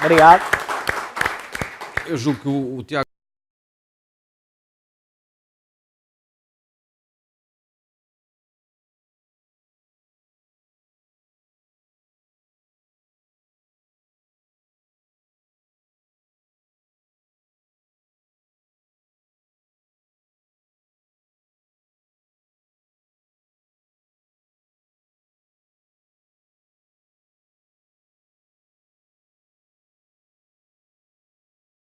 Obrigado. Eu julgo que o Tiago